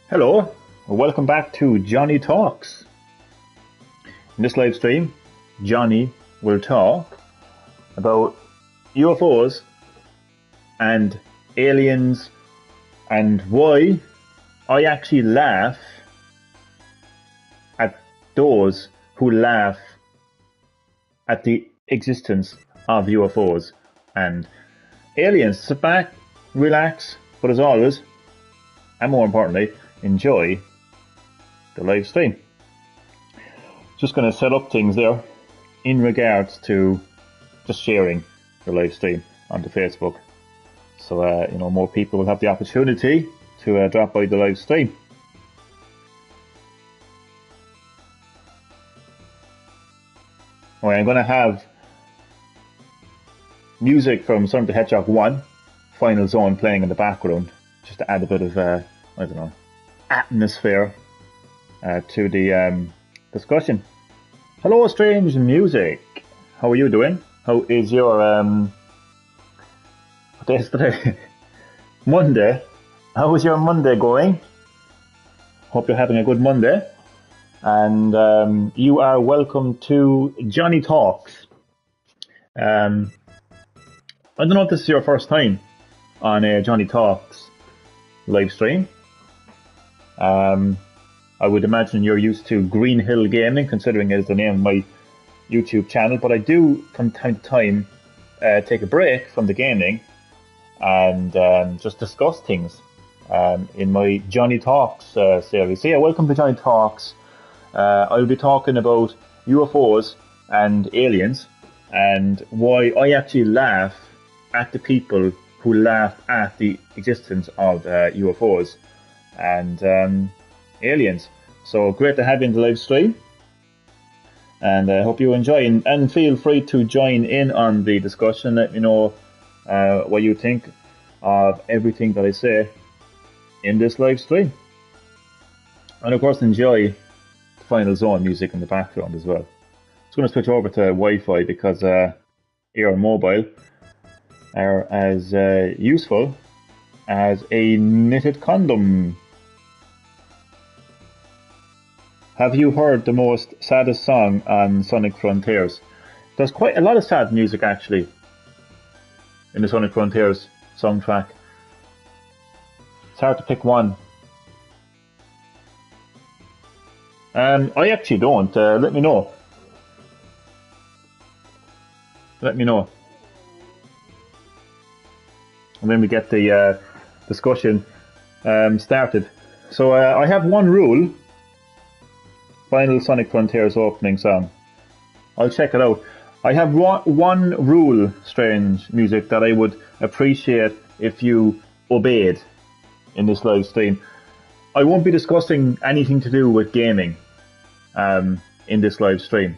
Hello, and welcome back to Johnny Talks. In this live stream, Johnny will talk about UFOs and aliens and why I actually laugh at those who laugh at the existence of UFOs and aliens. Sit back, relax, but as always, and more importantly, enjoy the live stream. Just going to set up things there in regards to just sharing the live stream onto Facebook, so more people will have the opportunity to drop by the live stream. I'm going to have music from Sonic the Hedgehog 1, Final Zone, playing in the background, just to add a bit of atmosphere to the discussion. Hello, Strange Music. How are you doing? How is your what day is today? Monday. How is your Monday going? Hope you're having a good Monday. And you are welcome to Johnny Talks. I don't know if this is your first time on a Johnny Talks live stream. I would imagine you're used to Green Hill Gaming, considering it is the name of my YouTube channel, but I do from time to time take a break from the gaming and just discuss things in my Johnny Talks series. So yeah, welcome to Johnny Talks. I'll be talking about UFOs and aliens and why I actually laugh at the people who laugh at the existence of UFOs and aliens. So great to have you in the live stream, and I hope you enjoy, and feel free to join in on the discussion. Let me know what you think of everything that I say in this live stream, and of course enjoy the Final Zone music in the background as well. I'm just going to switch over to Wi-Fi because Air and mobile are as useful as a knitted condom. Have you heard the most saddest song on Sonic Frontiers? There's quite a lot of sad music actually in the Sonic Frontiers soundtrack. It's hard to pick one. I actually don't. Let me know. Let me know. And then we get the discussion started. So I have one rule. Final Sonic Frontiers opening song. I'll check it out. I have one rule, Strange Music, that I would appreciate if you obeyed in this live stream. I won't be discussing anything to do with gaming in this live stream.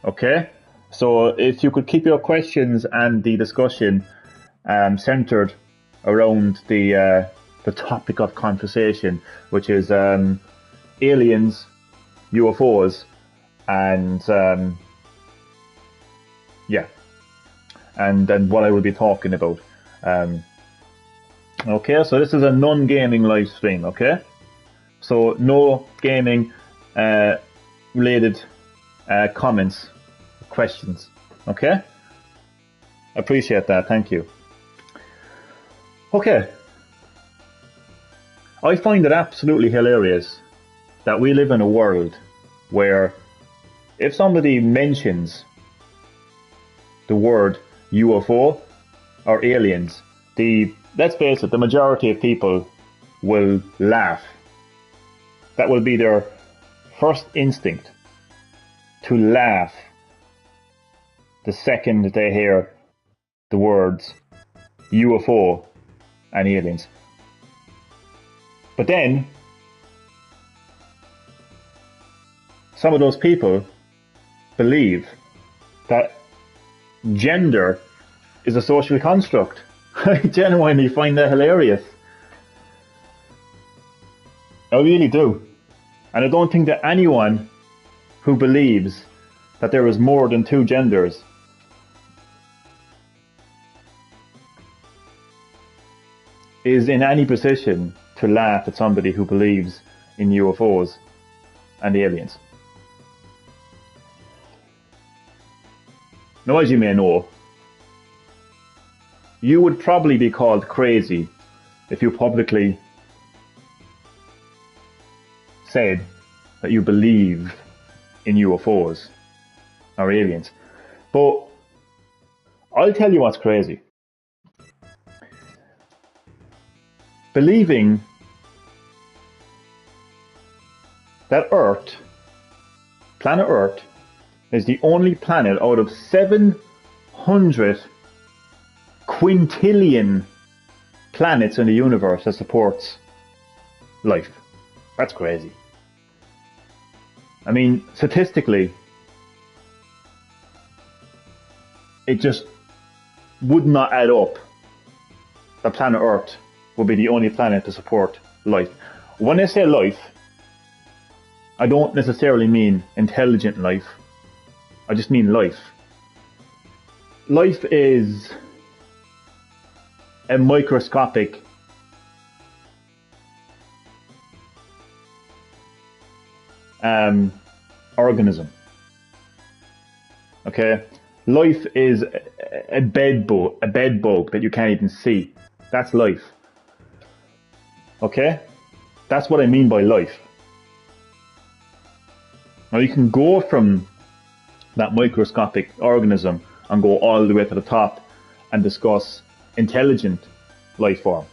Okay? So if you could keep your questions and the discussion centered around the topic of conversation, which is aliens, UFOs, and and then what I will be talking about. Okay, so this is a non-gaming live stream. Okay, so no gaming related comments, questions. Okay, appreciate that. Thank you. Okay, I find it absolutely hilarious that we live in a world where if somebody mentions the word UFO or aliens, let's face it, the majority of people will laugh. That will be their first instinct, to laugh the second they hear the words UFO and aliens. But then some of those people believe that gender is a social construct. I genuinely find that hilarious. I really do. And I don't think that anyone who believes that there is more than two genders is in any position to laugh at somebody who believes in UFOs and aliens. Now, as you may know, you would probably be called crazy if you publicly said that you believe in UFOs or aliens. But I'll tell you what's crazy. Believing that Earth, planet Earth, is the only planet out of 700 quintillion planets in the universe that supports life. That's crazy. I mean, statistically, it just would not add up that planet Earth would be the only planet to support life. When I say life, I don't necessarily mean intelligent life. I just mean life. Life is a microscopic organism. Okay? Life is a bed bug that you can't even see. That's life. Okay? That's what I mean by life. Now you can go from that microscopic organism and go all the way to the top and discuss intelligent life form.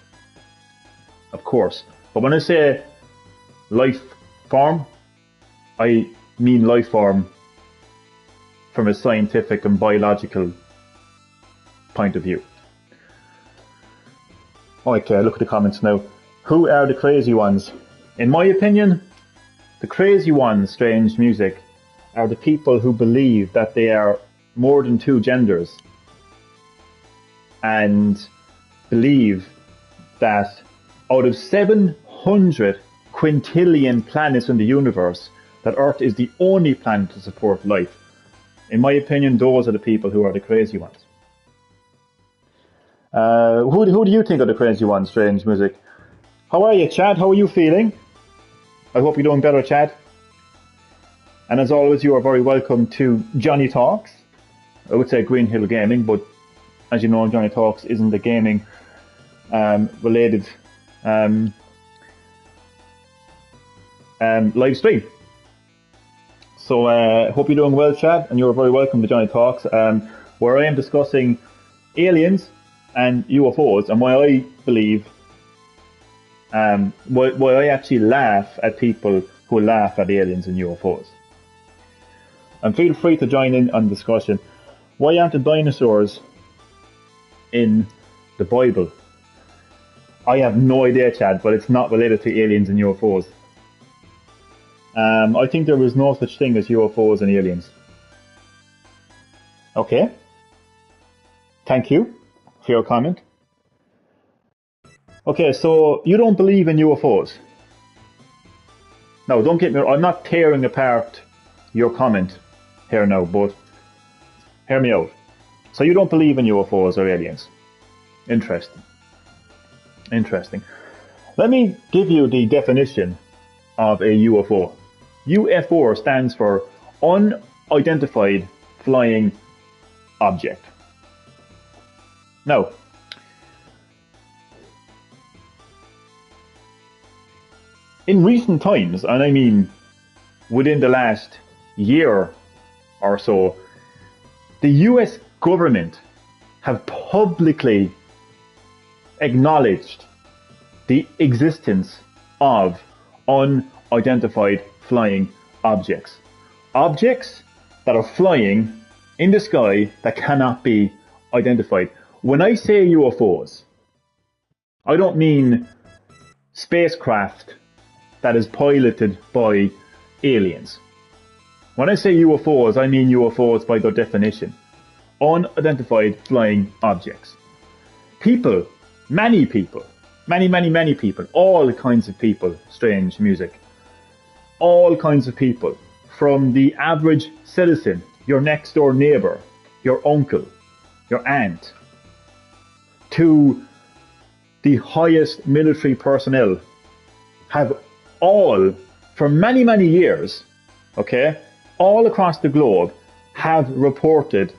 Of course. But when I say life form, I mean life form from a scientific and biological point of view. Okay, look at the comments now. Who are the crazy ones? In my opinion, the crazy ones, Strange Music, are the people who believe that they are more than two genders and believe that out of 700 quintillion planets in the universe, that Earth is the only planet to support life. In my opinion, those are the people who are the crazy ones. Who do you think are the crazy ones, Strange Music? How are you, Chad? How are you feeling? I hope you're doing better, Chad. And as always, you are very welcome to Johnny Talks. I would say Green Hill Gaming, but as you know, Johnny Talks isn't a gaming related live stream. So hope you're doing well, Chad, and you're very welcome to Johnny Talks, where I am discussing aliens and UFOs and why I believe, why I actually laugh at people who laugh at aliens and UFOs. And feel free to join in on the discussion. Why aren't the dinosaurs in the Bible? I have no idea, Chad, but it's not related to aliens and UFOs. I think there is no such thing as UFOs and aliens. Okay. Thank you for your comment. Okay, so you don't believe in UFOs. Now, don't get me wrong, I'm not tearing apart your comment here now, but hear me out. So you don't believe in UFOs or aliens. Interesting. Interesting. Let me give you the definition of a UFO. UFO stands for Unidentified Flying Object. Now, in recent times, and I mean within the last year or so, the US government have publicly acknowledged the existence of unidentified flying objects. Objects that are flying in the sky that cannot be identified. When I say UFOs, I don't mean spacecraft that is piloted by aliens. When I say UFOs, I mean UFOs by their definition. Unidentified flying objects. People, many people, many people, all kinds of people, Strange Music. All kinds of people, from the average citizen, your next door neighbour, your uncle, your aunt, to the highest military personnel have all, for many, many years, okay, all across the globe, have reported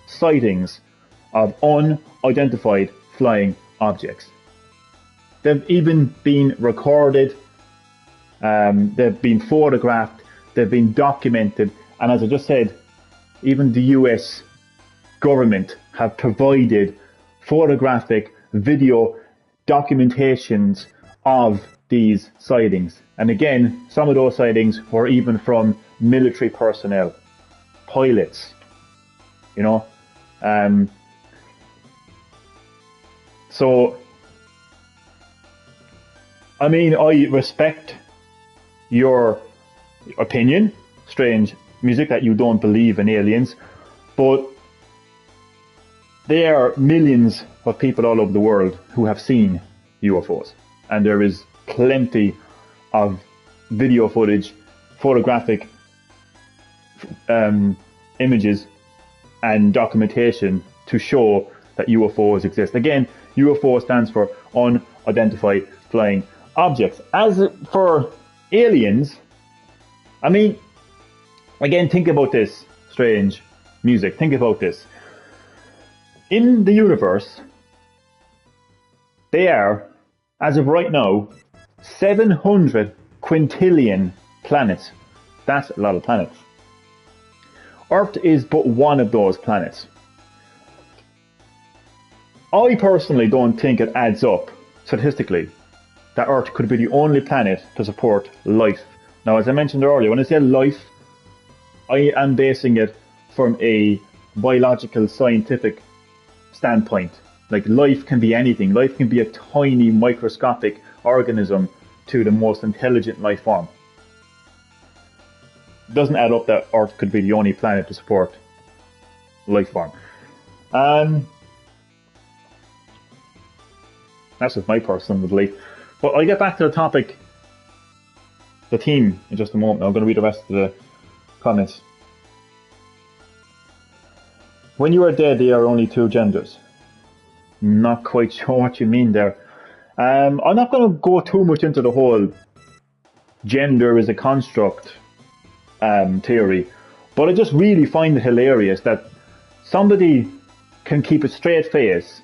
sightings of unidentified flying objects. They've even been recorded, they've been photographed, they've been documented, and as I just said, even the US government have provided photographic, video documentations of these sightings. And again, some of those sightings were even from military personnel, pilots, you know. So, I mean, I respect your opinion, strange music, that you don't believe in aliens, but there are millions of people all over the world who have seen UFOs, and there is plenty of video footage, photographic images and documentation to show that UFOs exist. Again, UFO stands for unidentified flying objects. As for aliens, I mean, again, think about this, strange music, think about this. In the universe, there are, as of right now, 700 quintillion planets. That's a lot of planets. Earth is but one of those planets. I personally don't think it adds up, statistically, that Earth could be the only planet to support life. Now, as I mentioned earlier, when I say life, I am basing it from a biological, scientific standpoint. Like, life can be anything. Life can be a tiny, microscopic organism to the most intelligent life form. It doesn't add up that Earth could be the only planet to support life form. That's just my personal belief. But I'll get back to the topic, the theme, in just a moment. I'm going to read the rest of the comments. When you are dead, there are only two genders. Not quite sure what you mean there. I'm not going to go too much into the whole gender is a construct theory, but I just really find it hilarious that somebody can keep a straight face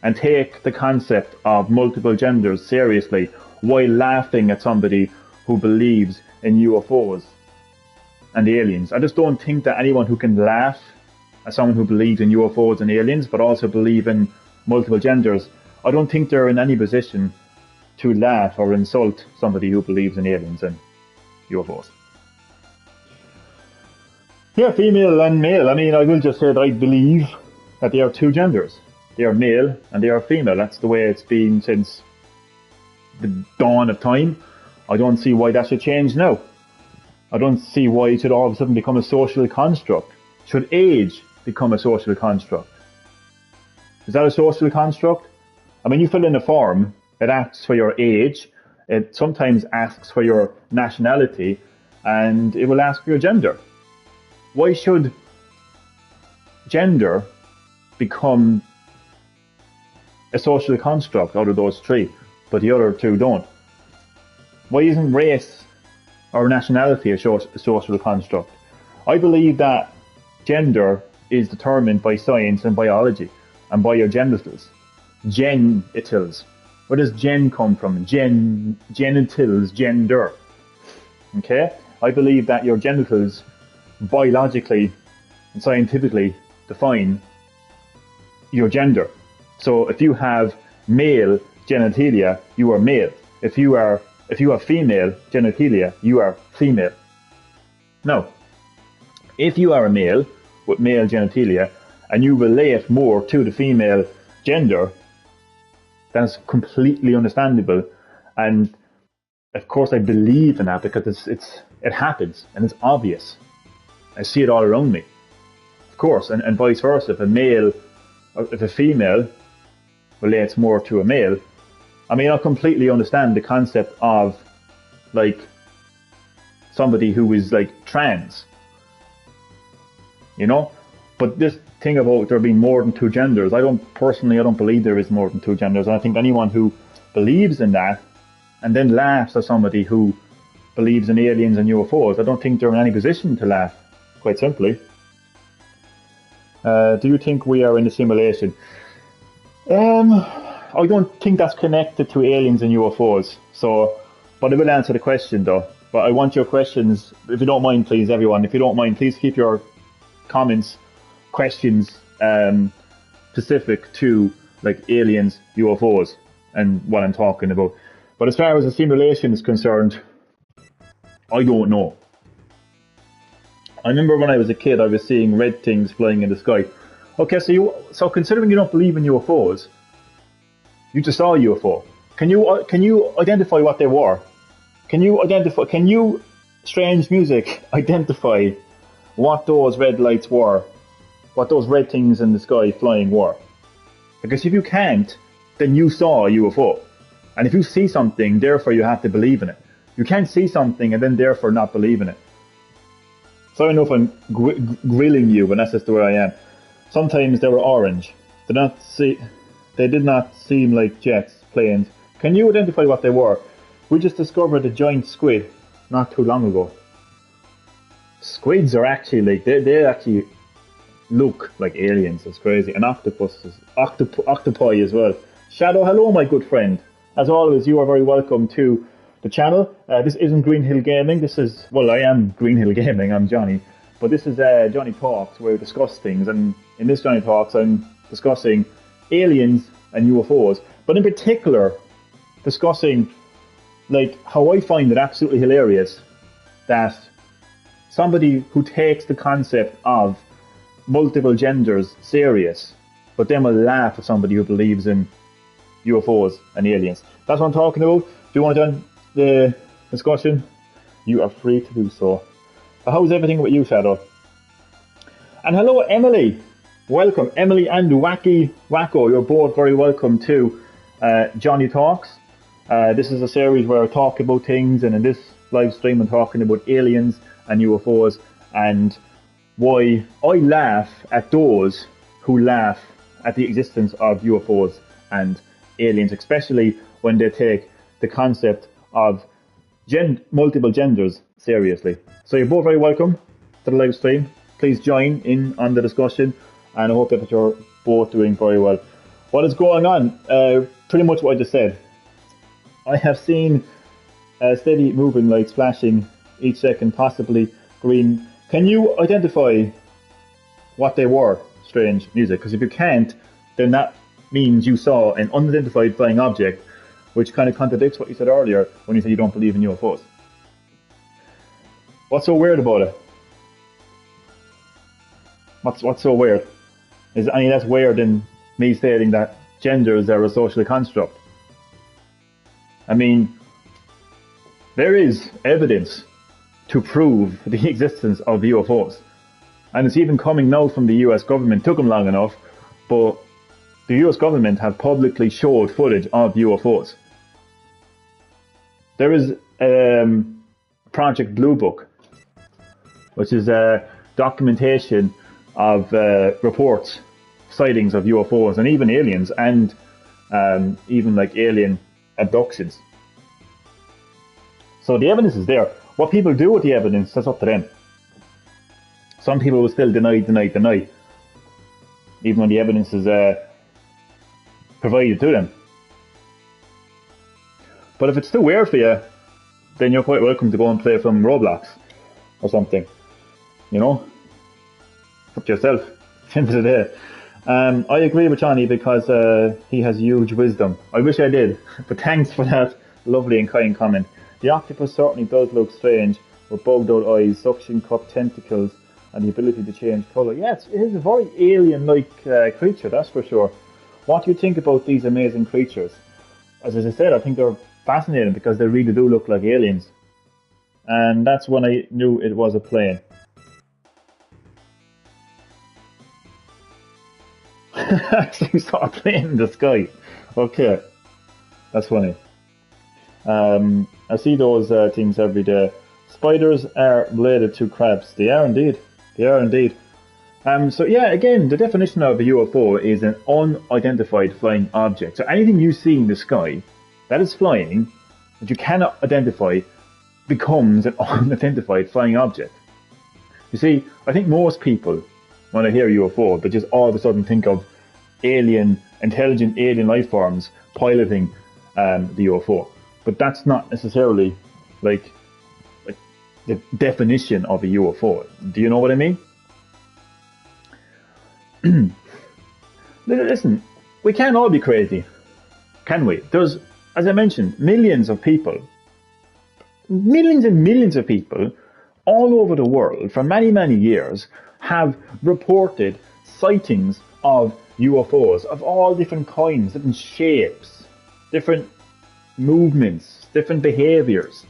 and take the concept of multiple genders seriously while laughing at somebody who believes in UFOs and aliens. I just don't think that anyone who can laugh at someone who believes in UFOs and aliens but also believe in multiple genders, I don't think they're in any position to laugh or insult somebody who believes in aliens and UFOs. Yeah, female and male. I mean, I will just say that I believe that there are two genders. They are male and they are female. That's the way it's been since the dawn of time. I don't see why that should change now. I don't see why it should all of a sudden become a social construct. Should age become a social construct? Is that a social construct? I mean, you fill in a form, it asks for your age, it sometimes asks for your nationality, and it will ask for your gender. Why should gender become a social construct out of those three, but the other two don't? Why isn't race or nationality a social construct? I believe that gender is determined by science and biology and by your genitals. Genitals. Where does gen come from? Genitals, gender. Okay? I believe that your genitals biologically and scientifically define your gender. So if you have male genitalia, you are male. If you have female genitalia, you are female. Now, if you are a male with male genitalia and you relate more to the female gender, that's completely understandable. And of course I believe in that because it happens and it's obvious. I see it all around me. Of course, and vice versa. If a female relates more to a male, I mean, I completely understand the concept of, like, somebody who is, like, trans. You know? But this thing about there being more than two genders, I don't believe there is more than two genders. And I think anyone who believes in that and then laughs at somebody who believes in aliens and UFOs, I don't think they're in any position to laugh, quite simply. Do you think we are in a simulation? I don't think that's connected to aliens and UFOs. So, but I will answer the question though. But I want your questions, if you don't mind, please, everyone. If you don't mind, please keep your comments, questions specific to like aliens, UFOs, and what I'm talking about. But as far as the simulation is concerned, I don't know. I remember when I was a kid, I was seeing red things flying in the sky. Okay, so considering you don't believe in UFOs, you just saw a UFO. Can you identify what they were? Can you, strange music, identify what those red lights were? What those red things in the sky flying were? Because if you can't, then you saw a UFO. And if you see something, therefore you have to believe in it. You can't see something and then therefore not believe in it. So I don't know if I'm grilling you, but that's just the way I am. Sometimes they were orange. They did not seem like jets, planes. Can you identify what they were? We just discovered a giant squid not too long ago. Squids are actually like, they actually look like aliens. It's crazy. And octopuses, octopi as well. Shadow, hello my good friend. As always, you are very welcome to the channel. This isn't Green Hill Gaming. This is, well, I am Green Hill Gaming. I'm Johnny. But this is Johnny Talks, where we discuss things. And in this Johnny Talks, I'm discussing aliens and UFOs. But in particular, discussing like how I find it absolutely hilarious that somebody who takes the concept of multiple genders serious, but then will laugh at somebody who believes in UFOs and aliens. That's what I'm talking about. Do you want to join the discussion? You are free to do so. How's everything with you, Shadow? And hello, Emily. Welcome, Emily and Wacky Wacko. You're both very welcome to Johnny Talks. This is a series where I talk about things, and in this live stream I'm talking about aliens and UFOs and why I laugh at those who laugh at the existence of UFOs and aliens, especially when they take the concept of multiple genders seriously. So you're both very welcome to the live stream. Please join in on the discussion, and I hope that you're both doing very well. What is going on? Pretty much what I just said. I have seen steady moving lights flashing each second, possibly green. Can you identify what they were, strange music? Because if you can't, then that means you saw an unidentified flying object, which kind of contradicts what you said earlier when you said you don't believe in UFOs. What's so weird about it? What's so weird? Is it any less weird than me stating that genders are a social construct? I mean, there is evidence to prove the existence of UFOs. And it's even coming now from the US government. Took them long enough, but the US government have publicly showed footage of UFOs. There is Project Blue Book, which is a documentation of reports, sightings of UFOs and even aliens, and even like alien abductions. So the evidence is there. What people do with the evidence, that's up to them. Some people will still deny, even when the evidence is provided to them. But if it's too weird for you, then you're quite welcome to go and play from Roblox or something. You know? Up to yourself. At the end of the day. I agree with Johnny because he has huge wisdom. I wish I did, but thanks for that lovely and kind comment. The octopus certainly does look strange, with bugged out eyes, suction cup tentacles, and the ability to change colour. Yes, it is a very alien-like creature, that's for sure. What do you think about these amazing creatures? As I said, I think they're fascinating because they really do look like aliens. And that's when I knew it was a plane. Actually saw a plane in the sky. Okay, that's funny. I see those things every day. Spiders are related to crabs. They are indeed. They are indeed. So yeah, again, the definition of a UFO is an unidentified flying object. So anything you see in the sky that is flying that you cannot identify becomes an unidentified flying object. You see, I think most people, when I hear UFO, they just all of a sudden think of intelligent alien life forms piloting the UFO. But that's not necessarily like the definition of a UFO. Do you know what I mean? Listen, we can't all be crazy, can we? There's, as I mentioned, millions and millions of people all over the world for many, many years have reported sightings of UFOs of all different kinds, different shapes, different movements, different behaviors.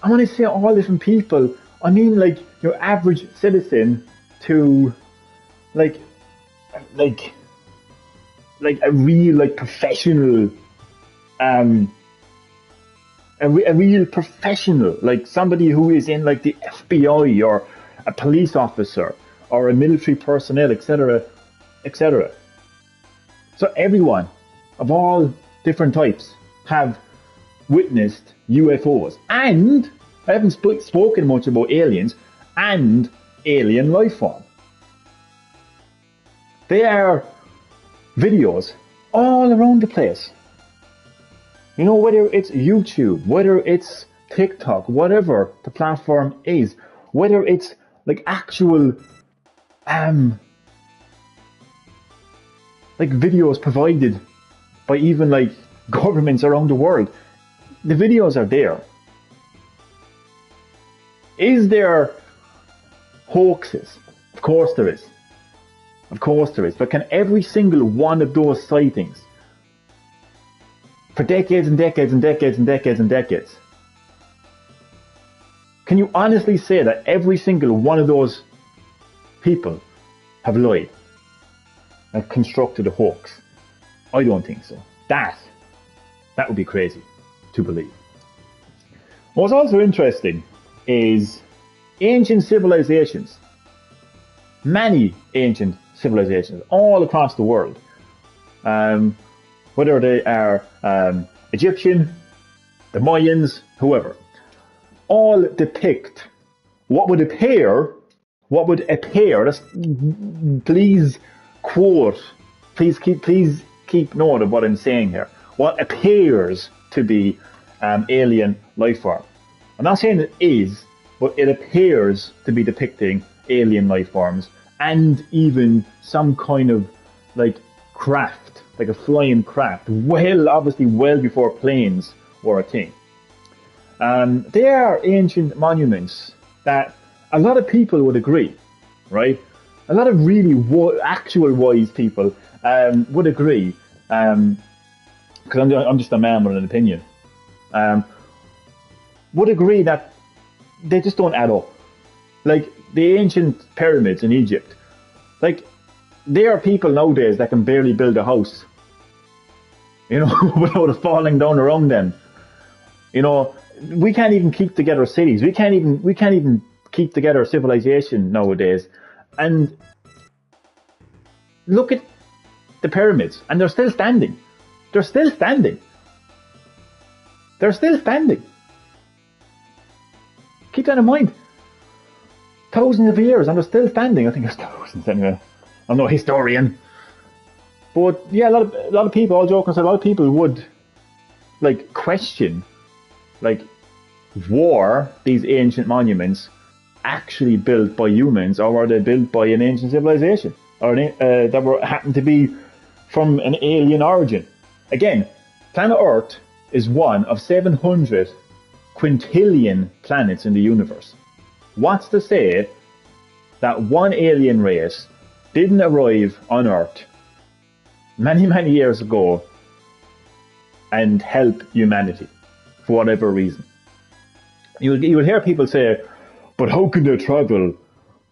And when I say all different people, I mean like your average citizen to like a real professional, a real professional, like somebody who is in like the FBI or a police officer or a military personnel, etc., etc. So everyone of all different types have witnessed UFOs, and I haven't spoken much about aliens and alien life form. There are videos all around the place. You know, whether it's YouTube, whether it's TikTok, whatever the platform is, whether it's like actual like videos provided by even like governments around the world. The videos are there. Is there hoaxes? Of course there is. Of course there is. But can every single one of those sightings for decades and decades and decades and decades and decades, can you honestly say that every single one of those people have lied and constructed a hoax? I don't think so. That would be crazy to believe. What's also interesting is ancient civilizations, many ancient civilizations all across the world, whether they are Egyptian, the Mayans, whoever, all depict what would appear, please quote, please keep note of what I'm saying here, what appears to be alien life form. I'm not saying it is, but it appears to be depicting alien life forms and even some kind of like craft, like a flying craft, obviously well before planes were a thing. They are ancient monuments that a lot of people would agree, right? A lot of really actual wise people would agree, because I'm just a man with an opinion, would agree that they just don't add up. Like the ancient pyramids in Egypt, like there are people nowadays that can barely build a house, you know, without it falling down around them. You know, we can't even keep together cities. We can't even keep together civilization nowadays. And look at the pyramids, and they're still standing. They're still standing. They're still standing. Keep that in mind. Thousands of years, and they're still standing. I think there's thousands anyway. I'm no historian. But yeah, a lot of people, all joking aside, a lot of people would like question, like, were these ancient monuments actually built by humans, or were they built by an ancient civilization, or that happened to be from an alien origin? Again, planet Earth is one of 700 quintillion planets in the universe. What's to say that one alien race didn't arrive on Earth many, many years ago and help humanity for whatever reason? You will hear people say, but how can they travel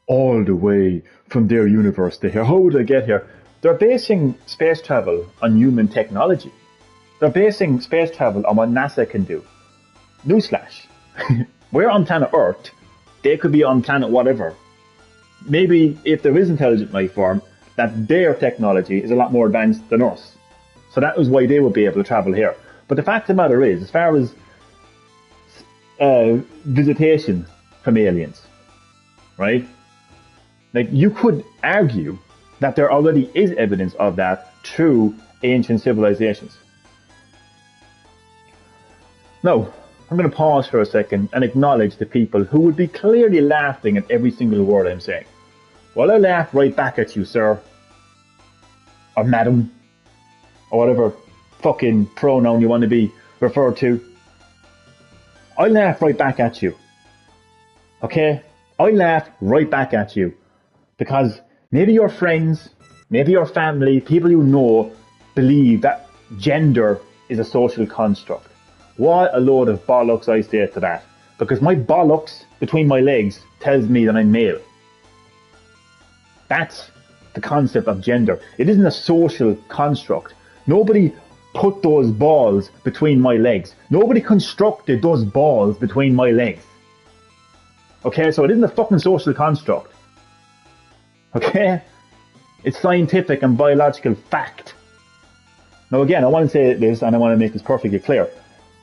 all the way from their universe to here? How would they get here? They're basing space travel on human technology. They're basing space travel on what NASA can do. Newsflash. We're on planet Earth. They could be on planet whatever. Maybe if there is intelligent life form, that their technology is a lot more advanced than us. So that is why they would be able to travel here. But the fact of the matter is, as far as visitation from aliens, right? Like, you could argue that there already is evidence of that through ancient civilizations. Now, I'm going to pause for a second and acknowledge the people who would be clearly laughing at every single word I'm saying. Well, I laugh right back at you, sir, or madam, or whatever fucking pronoun you want to be referred to. I laugh right back at you. Okay? I laugh right back at you. Because maybe your friends, maybe your family, people you know, believe that gender is a social construct. What a load of bollocks I say to that. Because my bollocks between my legs tells me that I'm male. That's the concept of gender. It isn't a social construct. Nobody put those balls between my legs. Nobody constructed those balls between my legs. Okay, so it isn't a fucking social construct. Okay? It's scientific and biological fact. Now again, I want to say this and I want to make this perfectly clear.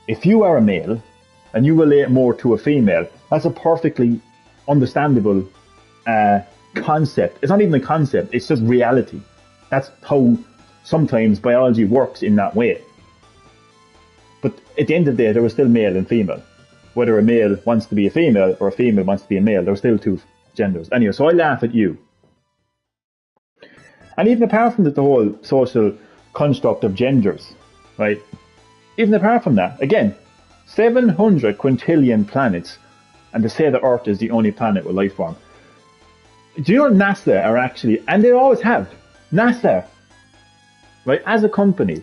If you are a male and you relate more to a female, that's a perfectly understandable concept. It's not even a concept, it's just reality. That's how sometimes biology works in that way. But at the end of the day, there was still male and female. Whether a male wants to be a female or a female wants to be a male, there are still two genders. Anyway, so I laugh at you. And even apart from the whole social construct of genders, right? Even apart from that, again, 700 quintillion planets, and to say that Earth is the only planet with life form. Do you know NASA are actually, and they always have, NASA, right, as a company,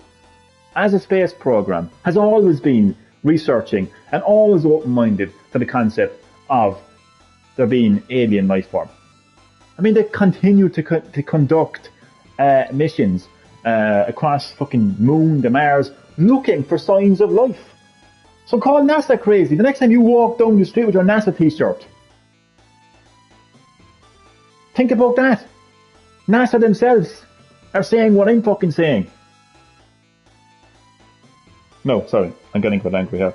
as a space program, has always been researching and always open-minded to the concept of there being alien life form. I mean, they continue to conduct missions across fucking Moon to Mars, looking for signs of life. So call NASA crazy. The next time you walk down the street with your NASA t-shirt, think about that. NASA themselves are saying what I'm fucking saying. No, sorry, I'm getting quite angry here.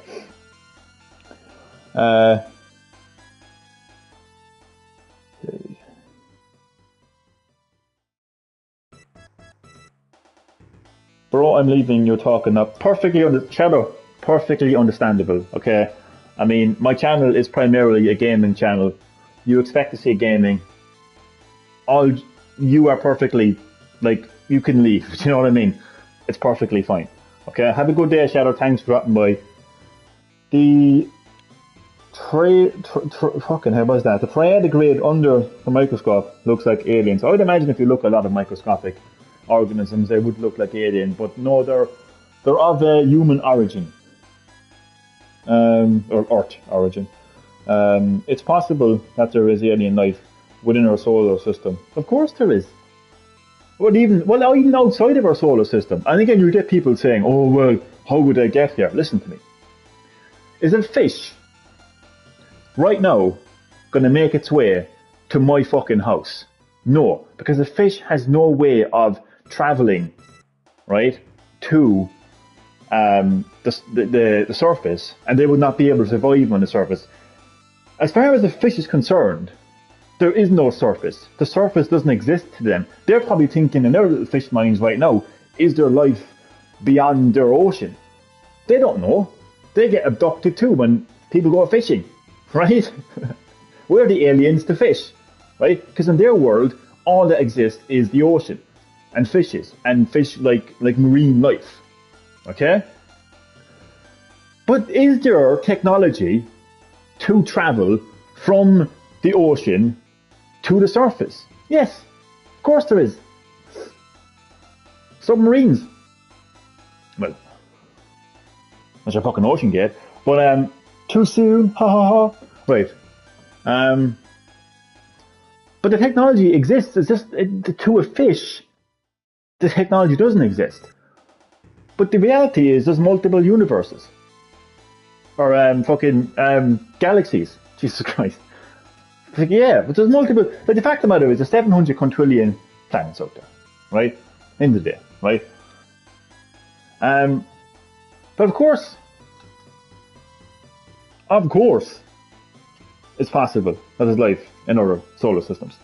Bro, I'm leaving you talking up. Perfectly understandable, okay? I mean, my channel is primarily a gaming channel. You expect to see gaming. You are perfectly, like, you can leave, do you know what I mean? It's perfectly fine. Okay, have a good day, Shadow. Thanks for dropping by. The fucking hell was that? The tardigrade under the microscope looks like aliens. I would imagine if you look at a lot of microscopic organisms, they would look like aliens, but no, they're of a human origin, or Earth origin. It's possible that there is alien life within our solar system. Of course there is. Even outside of our solar system. And again, you get people saying, oh, well, how would I get here? Listen to me. Is a fish right now going to make its way to my fucking house? No, because a fish has no way of traveling, right, to the surface, and they would not be able to survive on the surface. As far as the fish is concerned, there is no surface. The surface doesn't exist to them. They're probably thinking in their little fish minds right now, is there life beyond their ocean? They don't know. They get abducted too when people go fishing, right? We're the aliens to fish, right? Because in their world, all that exists is the ocean and fishes and fish like marine life, okay? But is there technology to travel from the ocean to the surface? Yes, of course there is. Submarines. Well, that's your fucking ocean gate. But too soon, ha ha ha. Right. But the technology exists. It's just to a fish, the technology doesn't exist. But the reality is, there's multiple universes or galaxies. Jesus Christ. Like, yeah, but there's multiple. But the fact of the matter is, there's 700 quintillion planets out there, right? In the day, right? But of course, of course, it's possible that there's life in other solar systems.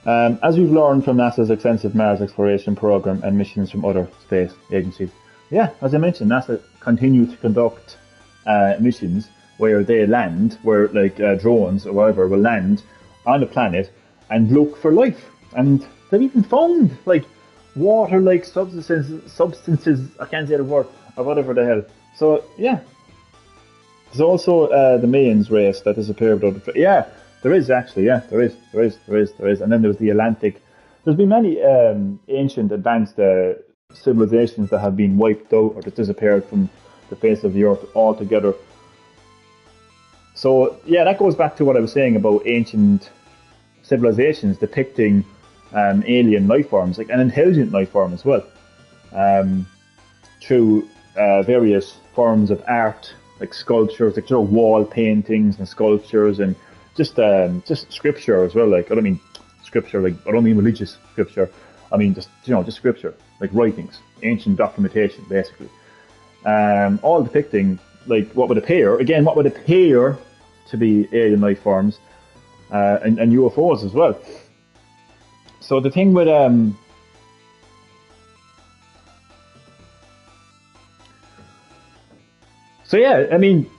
As we've learned from NASA's extensive Mars exploration program and missions from other space agencies. Yeah, as I mentioned, NASA continue to conduct missions where they land, where like drones or whatever will land on the planet and look for life. And they've even found like water-like substances, I can't say the word, or whatever the hell. So yeah. There's also the Mayans race that disappeared without a yeah, there is actually, yeah, there is. And then there's the Atlantic. There's been many ancient advanced civilizations that have been wiped out or that disappeared from the face of the earth altogether. So yeah, that goes back to what I was saying about ancient civilizations depicting alien life forms, like an intelligent life form as well, through various forms of art, like sculptures, like wall paintings and sculptures, and just scripture as well. Like I don't mean scripture, like I don't mean religious scripture. I mean just scripture, like writings, ancient documentation, basically. All depicting like what would appear to be alien life forms, and UFOs as well. So the thing with so yeah, I mean,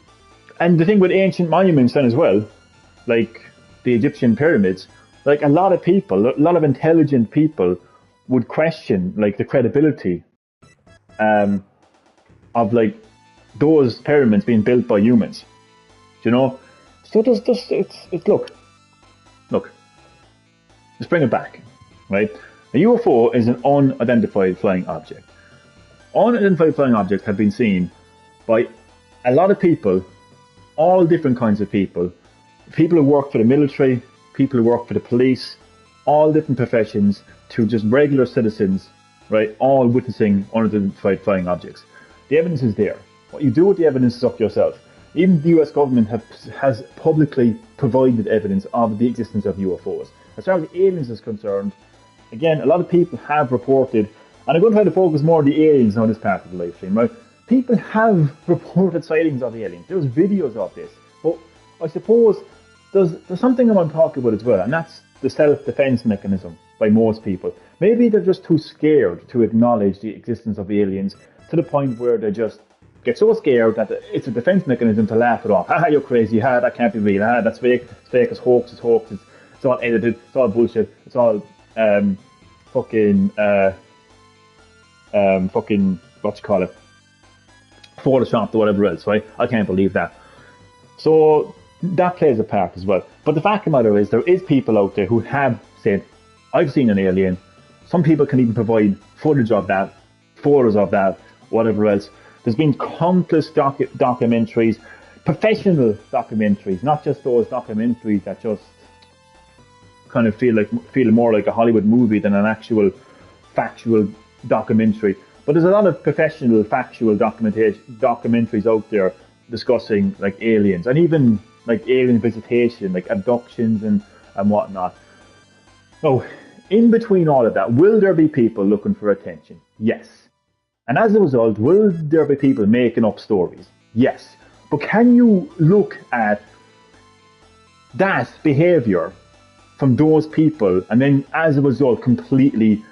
and the thing with ancient monuments then as well, like the Egyptian pyramids, like a lot of intelligent people would question like the credibility of like those pyramids being built by humans, you know. So it's look, let's bring it back, right? A UFO is an unidentified flying object. Unidentified flying objects have been seen by a lot of people, all different kinds of people who work for the military, people who work for the police, all different professions, to just regular citizens, right? All witnessing unidentified flying objects. The evidence is there. What you do with the evidence is up to yourself. Even the US government has publicly provided evidence of the existence of UFOs. As far as aliens is concerned, again, a lot of people have reported, and I'm going to try to focus more on the aliens on this part of the live stream, right? People have reported sightings of aliens. There's videos of this. But I suppose there's something I want to talk about as well, and that's the self-defense mechanism by most people. Maybe they're just too scared to acknowledge the existence of aliens to the point where they just get so scared that it's a defense mechanism to laugh it off. Haha, you're crazy. Ha, that can't be real. Ha, that's fake. It's fake. It's hoax. It's hoax. It's all edited. It's all bullshit. It's all fucking what you call it, photoshopped or whatever else, right? I can't believe that. So that plays a part as well. But the fact of the matter is, there is people out there who have said, I've seen an alien. Some people can even provide footage of that, photos of that, whatever else. There's been countless documentaries, professional documentaries, not just those documentaries that just kind of feel more like a Hollywood movie than an actual factual documentary. But there's a lot of professional, factual documentaries out there discussing like aliens, and even like alien visitation, like abductions and whatnot. So, in between all of that, will there be people looking for attention? Yes. And as a result, will there be people making up stories? Yes. But can you look at that behaviour from those people and then as a result completely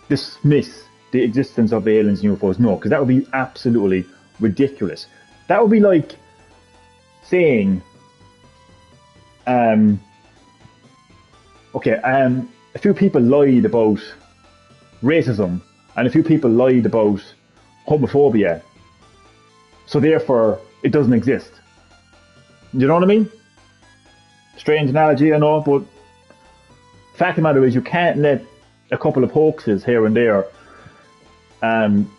dismiss the existence of aliens and UFOs? No, because that would be absolutely ridiculous. That would be like saying, a few people lied about racism and a few people lied about homophobia, so therefore it doesn't exist. You know what I mean? Strange analogy, I know, but the fact of the matter is, you can't let a couple of hoaxes here and there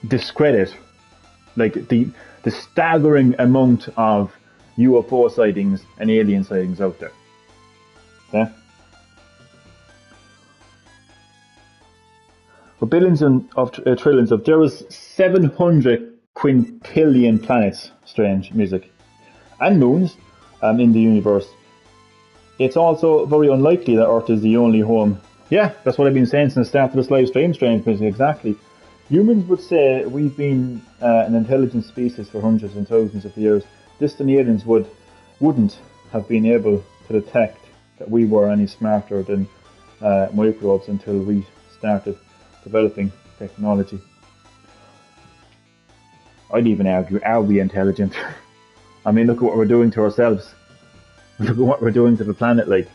discredit like the staggering amount of UFO sightings and alien sightings out there. Yeah? For billions of trillions of, there is 700 quintillion planets, strange music, and moons in the universe. It's also very unlikely that Earth is the only home. Yeah, that's what I've been saying since the start of this live stream, strange music, exactly. Humans would say we've been an intelligent species for hundreds and thousands of years. Distant aliens would wouldn't have been able to detect that we were any smarter than microbes until we started developing technology. I'd even argue, are we intelligent? I mean, look at what we're doing to ourselves. Look at what we're doing to the planet. Like,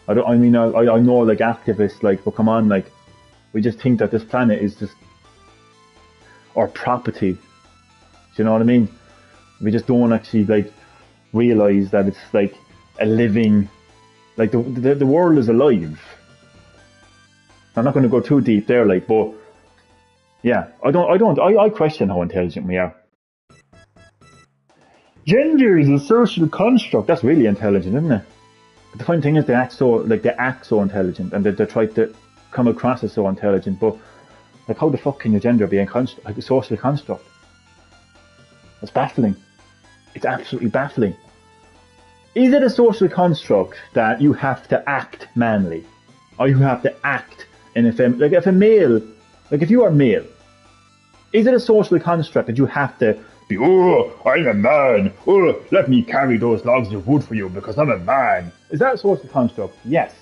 I know like activists, like, well, come on, like, we just think that this planet is just our property. Do you know what I mean? We just don't actually like realize that it's like a living, like the world is alive. I'm not going to go too deep there, like, but yeah, I question how intelligent we are. Gender is a social construct. That's really intelligent, isn't it? But the funny thing is, they act so intelligent, and they try to come across as so intelligent. But like, how the fuck can your gender be a social construct? It's baffling. It's absolutely baffling. Is it a social construct that you have to act manly, or you have to act in a like if a male, like if you are male, is it a social construct that you have to be, oh, I'm a man, oh, let me carry those logs of wood for you because I'm a man? Is that a social construct? Yes.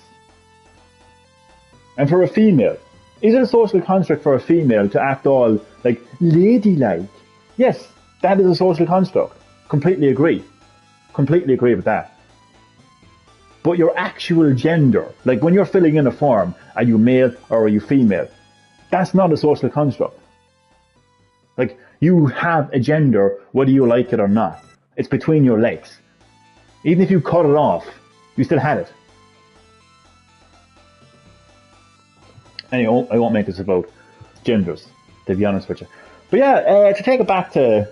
And for a female, is it a social construct for a female to act all like ladylike? Yes, that is a social construct. Completely agree. Completely agree with that. But your actual gender, like when you're filling in a form, are you male or are you female? That's not a social construct. Like, you have a gender whether you like it or not. It's between your legs. Even if you cut it off, you still had it. Anyway, I won't make this about genders, to be honest with you. But yeah, to take it back to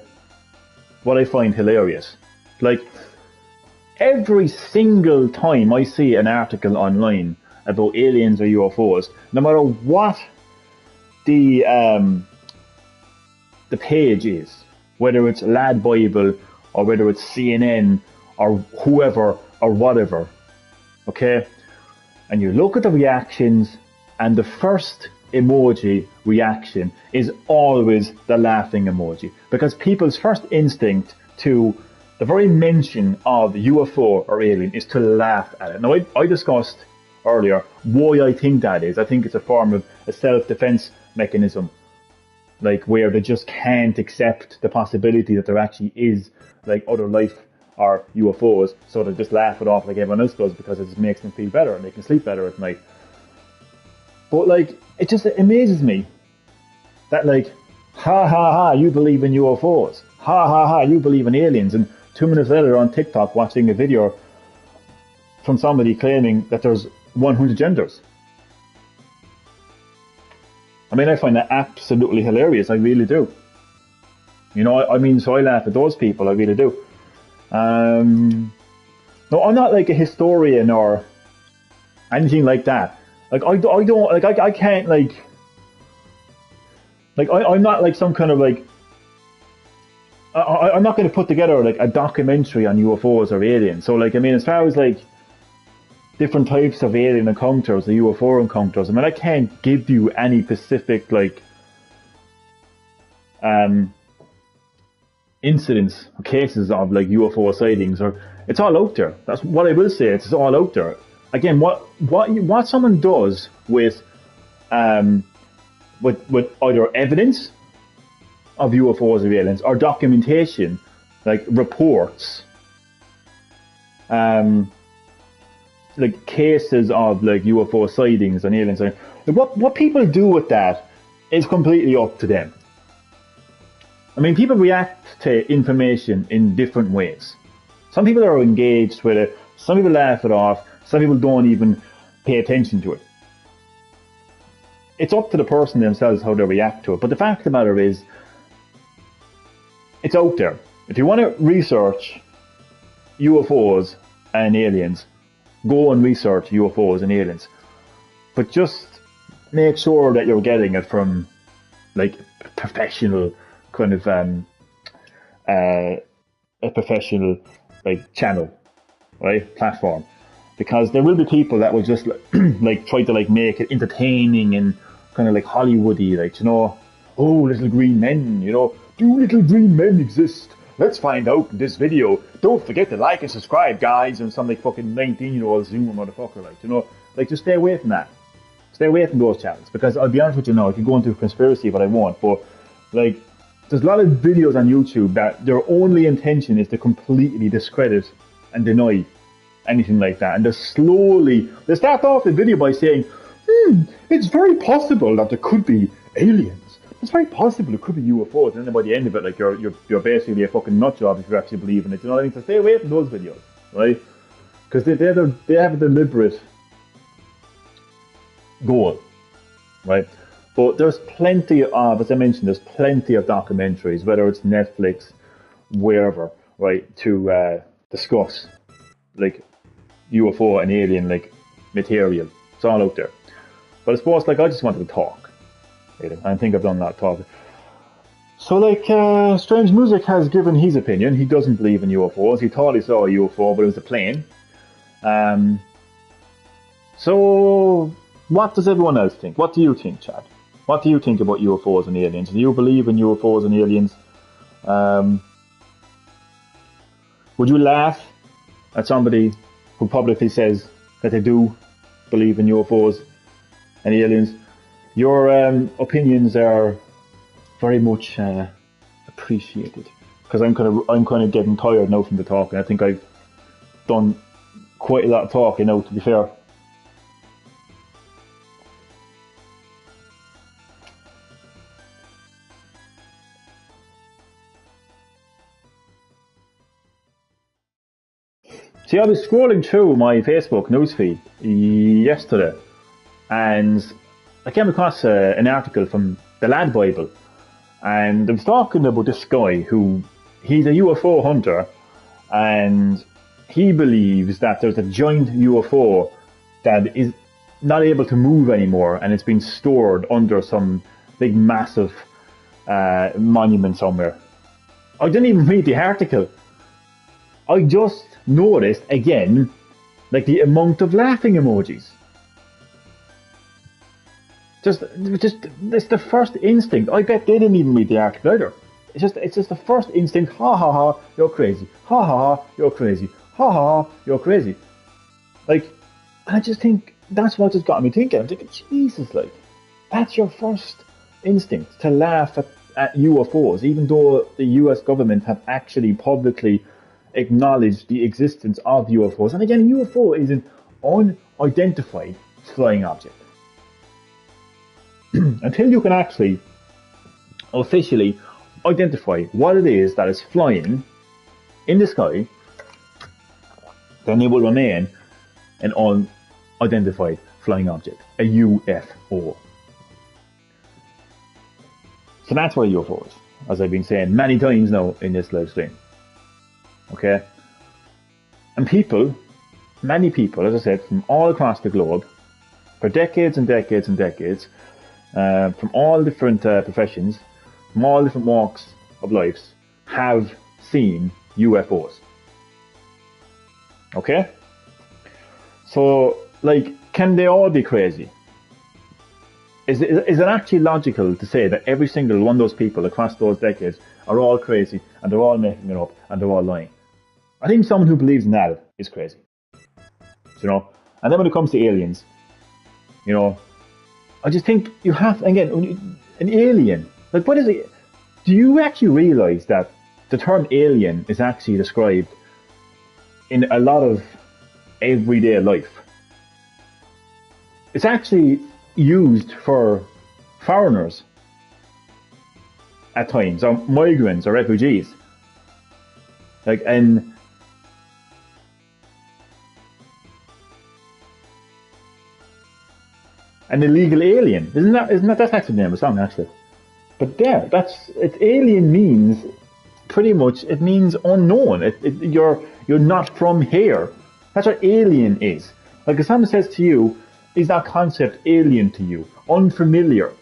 what I find hilarious, like, every single time I see an article online about aliens or UFOs, no matter what the page is, whether it's Lad Bible or whether it's CNN or whoever or whatever, okay, and you look at the reactions, and the first emoji reaction is always the laughing emoji, because people's first instinct to the very mention of UFO or alien is to laugh at it. Now, I discussed earlier why I think that is. I think it's a form of a self-defense mechanism, like where they just can't accept the possibility that there actually is like other life or UFOs, so they just laugh it off like everyone else does because it just makes them feel better and they can sleep better at night. But like, it just amazes me that like, ha ha ha, you believe in UFOs, ha ha ha, you believe in aliens, and 2 minutes later on TikTok watching a video from somebody claiming that there's 100 genders. I mean, I find that absolutely hilarious. I really do. You know, I mean, so I laugh at those people. I really do. No, I'm not like a historian or anything like that. Like, I don't, like, I can't, like I'm not like some kind of like, I'm not going to put together like a documentary on UFOs or aliens. So like, I mean, as far as like different types of alien encounters, the UFO encounters, I mean, I can't give you any specific like incidents or cases of like UFO sightings, or it's all out there. That's what I will say. It's all out there. Again, what someone does with either evidence of UFOs or aliens or documentation, like reports, like cases of like UFO sightings and aliens. What people do with that is completely up to them. I mean, people react to information in different ways. Some people are engaged with it, some people laugh it off, some people don't even pay attention to it. It's up to the person themselves how they react to it. But the fact of the matter is, it's out there. If you want to research UFOs and aliens, go and research UFOs and aliens. But just make sure that you're getting it from like a professional kind of a professional like channel, right, platform, because there will be people that will just like try to like make it entertaining and kind of like Hollywoody, like, you know, oh, little green men, you know, do little green men exist? let's find out in this video. Don't forget to like and subscribe, guys. And some like fucking 19-year-old Zoomer motherfucker, like, you know, like just stay away from that. Stay away from those channels, because I'll be honest with you now, I could go into conspiracy, but I won't. But like, there's a lot of videos on YouTube that their only intention is to completely discredit and deny anything like that. And they start off the video by saying, it's very possible that there could be aliens. It's very possible it could be UFOs. And then by the end of it, like, you're basically a fucking nutjob if you actually believe in it. You know what I mean? So stay away from those videos, right? Because they have a deliberate goal, right? But there's plenty of, as I mentioned, there's plenty of documentaries, whether it's Netflix, wherever, right, to discuss like UFO and alien like material. It's all out there. But I suppose, like, I just wanted to talk. I think I've done that talking. So, like, Strange Music has given his opinion. He doesn't believe in UFOs. He thought he saw a UFO, but it was a plane. So, what does everyone else think? What do you think, Chad? What do you think about UFOs and aliens? Do you believe in UFOs and aliens? Would you laugh at somebody who publicly says that they do believe in UFOs and aliens? Your opinions are very much appreciated, because I'm kind of getting tired now from the talking. I think I've done quite a lot of talking now, to be fair. See, I was scrolling through my Facebook newsfeed yesterday, and I came across an article from the Lad Bible, and I was talking about this guy he's a UFO hunter, and he believes that there's a giant UFO that is not able to move anymore, and it's been stored under some big massive monument somewhere. I didn't even read the article. I just noticed again, like, the amount of laughing emojis. Just it's the first instinct. I bet they didn't even read the article either. It's just the first instinct. Ha ha ha, you're crazy. Ha ha ha, you're crazy. Ha ha ha, you're crazy. Like, I just think that's what just got me thinking. I'm thinking, Jesus, like, that's your first instinct, to laugh at UFOs, even though the US government have actually publicly acknowledged the existence of UFOs. And again, a UFO is an unidentified flying object. Until you can actually officially identify what it is that is flying in the sky, then it will remain an unidentified flying object, a UFO. So that's what a UFO is, as I've been saying many times now in this live stream. Okay? And people, many people, as I said, from all across the globe, for decades and decades and decades, from all different professions, from all different walks of lives, have seen UFOs. Okay? So, like, can they all be crazy? Is it actually logical to say that every single one of those people across those decades are all crazy, and they're all making it up, and they're all lying? I think someone who believes in that is crazy. You know? And then when it comes to aliens, you know, I just think you have, again, an alien. Like, what is it? Do you actually realize that the term alien is actually described in a lot of everyday life? It's actually used for foreigners at times, or migrants or refugees. Like, and an illegal alien. Isn't that that's actually the name of the song, actually? But there, alien means pretty much, it means unknown. You're not from here. That's what alien is. Like, if someone says to you, is that concept alien to you? Unfamiliar?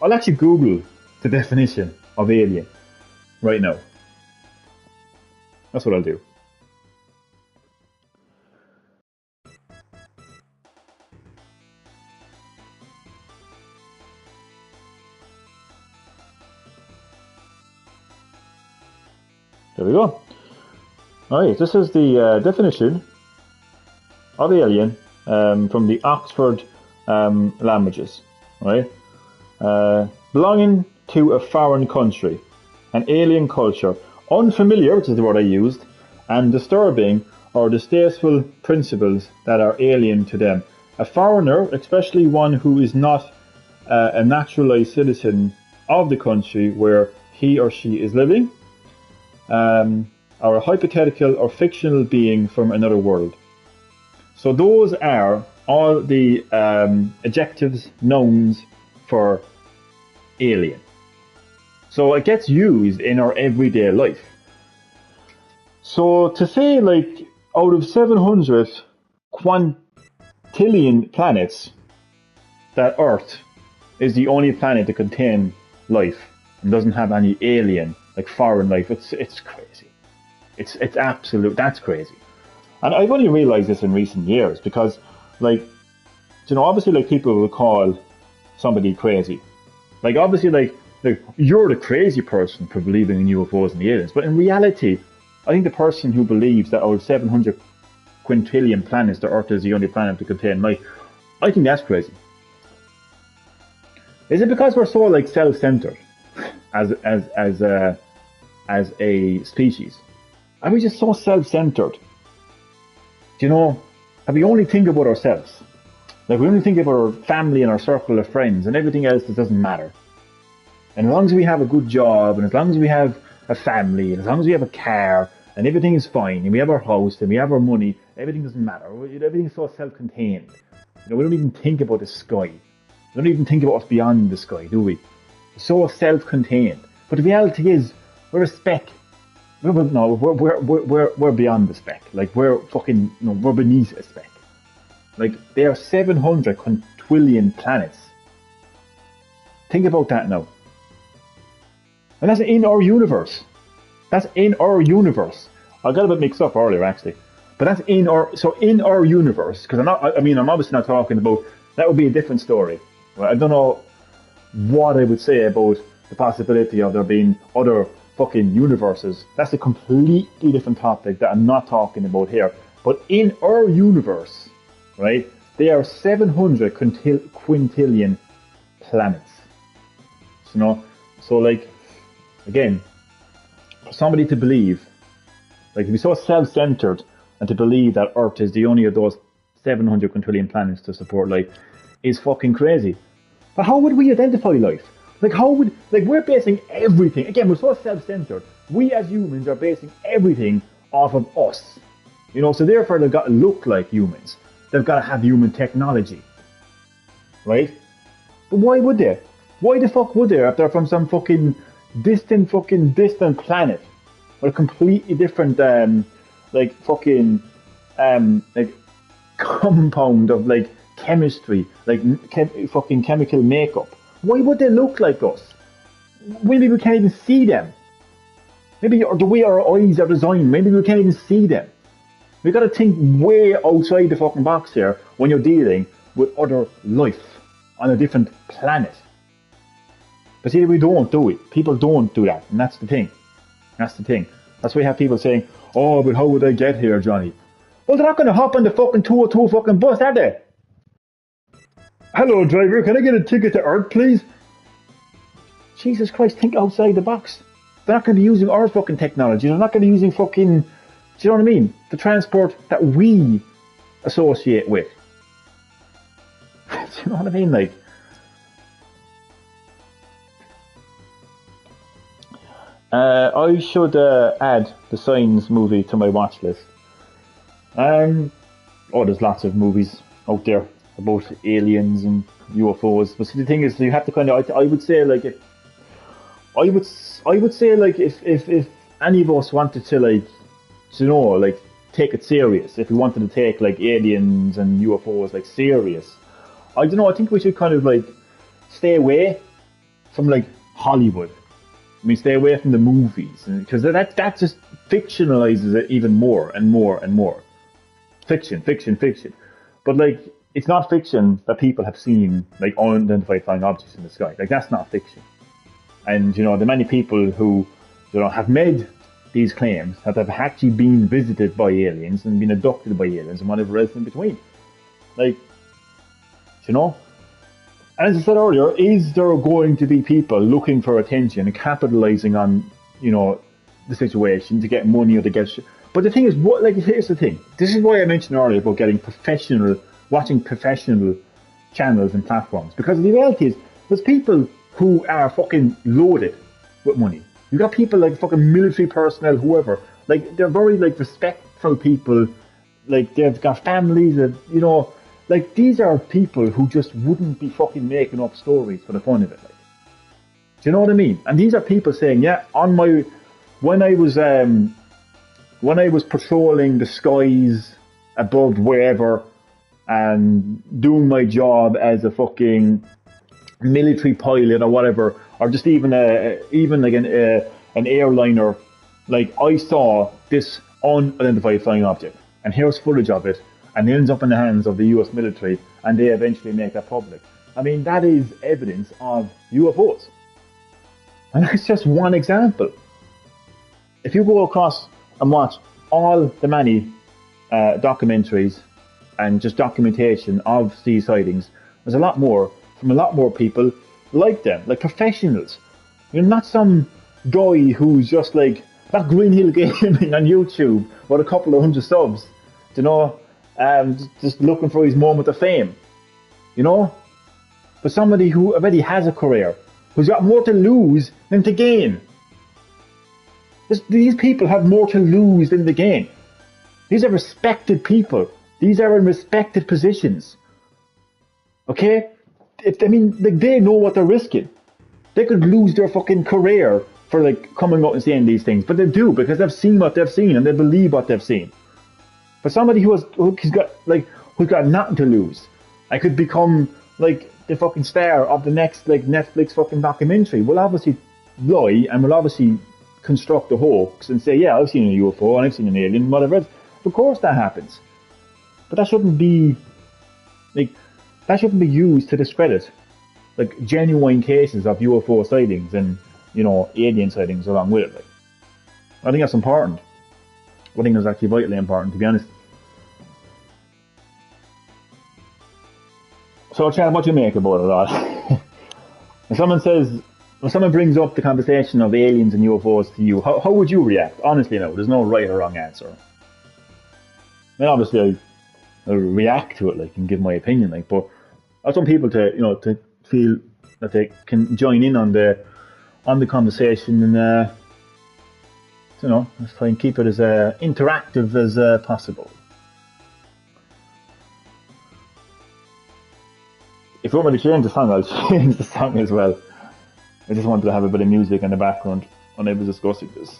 I'll actually Google the definition of alien right now. That's what I'll do. There we go. Alright, this is the definition of alien from the Oxford languages. Right? Belonging to a foreign country, an alien culture, unfamiliar, which is the word I used, and disturbing or distasteful principles that are alien to them. A foreigner, especially one who is not a naturalized citizen of the country where he or she is living, or a hypothetical or fictional being from another world. So those are all the adjectives, nouns for alien. So it gets used in our everyday life. So to say like out of 700 quintillion planets, that Earth is the only planet that contains life and doesn't have any alien, like foreign life, it's crazy. It's absolute, that's crazy. And I've only realised this in recent years because, like, you know, obviously, like, people will call somebody crazy. Like, obviously, like you're the crazy person for believing in UFOs and aliens. But in reality, I think the person who believes that out of 700 quintillion planets, the Earth is the only planet to contain life, I think that's crazy. Is it because we're so, like, self-centered as a species? Are we just so self-centered? Do you know, have we only think about ourselves? Like, we only think about our family and our circle of friends, and everything else that doesn't matter. And as long as we have a good job, and as long as we have a family, and as long as we have a car, and everything is fine, and we have our house, and we have our money, everything doesn't matter. Everything's so self-contained. You know, we don't even think about the sky. We don't even think about us beyond the sky, do we? We're so self-contained. But the reality is, we're a speck. We're beyond the speck. Like, we're fucking, you know, we're beneath a speck. Like, there are 700 quintillion planets. Think about that now. And that's in our universe. That's in our universe. I got a bit mixed up earlier, actually. But that's in our universe, because I'm obviously not talking about, that would be a different story. Right? I don't know what I would say about the possibility of there being other fucking universes. That's a completely different topic that I'm not talking about here. But in our universe, right, there are 700 quintillion planets. You know, so like, again, for somebody to believe, like, to be so self-centered and to believe that Earth is the only of those 700 quintillion planets to support life is fucking crazy. But how would we identify life? Like, we're basing everything, again, we're so self-centered. We as humans are basing everything off of us. You know, so therefore they've got to look like humans. They've got to have human technology. Right? But why would they? Why the fuck would they if they're from some fucking distant planet? Or a completely different, like, compound of, like, chemistry, like, fucking chemical makeup. Why would they look like us? Maybe we can't even see them. Maybe the way our eyes are designed, maybe we can't even see them. We gotta think way outside the fucking box here when you're dealing with other life on a different planet. But see, we don't do it. People don't do that, and that's the thing. That's the thing. That's why you have people saying, "Oh, but how would I get here, Johnny?" Well, they're not gonna hop on the fucking 202 fucking bus, are they? Hello, driver, can I get a ticket to Earth, please? Jesus Christ, think outside the box. They're not going to be using our fucking technology. They're not going to be using fucking, do you know what I mean? The transport that we associate with. Do you know what I mean? Like, I should add the Signs movie to my watch list. There's lots of movies out there about aliens and UFOs. But see, the thing is, you have to kind of, I would say, like, if any of us wanted to, like, you know, like, take it serious, if we wanted to take, like, aliens and UFOs, like, serious, I don't know, I think we should kind of, like, stay away from, like, Hollywood. I mean, stay away from the movies, because that just fictionalizes it even more and more and more. Fiction. But, like, it's not fiction that people have seen, like, unidentified flying objects in the sky. Like, that's not fiction. And, you know, the many people who, you know, have made these claims that they've actually been visited by aliens and been abducted by aliens and whatever else in between. Like, you know? And as I said earlier, is there going to be people looking for attention and capitalizing on, you know, the situation to get money or to get But the thing is, here's the thing. This is why I mentioned earlier about watching professional channels and platforms. Because the reality is, there's people who are fucking loaded with money. You got people like fucking military personnel, whoever. Like, they're very, like, respectful people. Like, they've got families that, you know, like, these are people who just wouldn't be fucking making up stories for the fun of it. Like, do you know what I mean? And these are people saying, yeah, when I was patrolling the skies above wherever and doing my job as a fucking military pilot or whatever, or just even like an airliner, like, I saw this unidentified flying object, and here's footage of it, and it ends up in the hands of the US military, and they eventually make that public. I mean, that is evidence of UFOs. And that's just one example. If you go across and watch all the many documentaries and just documentation of these sightings, there's a lot more from a lot more people like them, like professionals. You're not some guy who's just like, not Green Hill Gaming on YouTube with a couple of hundred subs, you know, just looking for his moment of fame, you know? But somebody who already has a career, who's got more to lose than to gain. These people have more to lose than to gain. These are respected people. These are in respected positions. Okay? They know what they're risking. They could lose their fucking career for, like, coming out and saying these things, but they do, because they've seen what they've seen and they believe what they've seen. But somebody who's got nothing to lose, I could become, like, the fucking star of the next, like, Netflix fucking documentary, will obviously lie and will obviously construct a hoax and say, yeah, I've seen a UFO and I've seen an alien, whatever. Of course that happens. But that shouldn't be used to discredit, like, genuine cases of UFO sightings and, you know, alien sightings along with it. Like, I think that's important. I think it's actually vitally important, to be honest. So, Chad, what do you make about it all? When someone brings up the conversation of aliens and UFOs to you, how would you react? Honestly, no, there's no right or wrong answer. I mean, obviously, I'll react to it, like, and give my opinion, like, but I want people to, you know, to feel that they can join in on the conversation and, you know, let's try and keep it as interactive as possible. If you want me to change the song, I'll change the song as well. I just wanted to have a bit of music in the background when I was discussing this.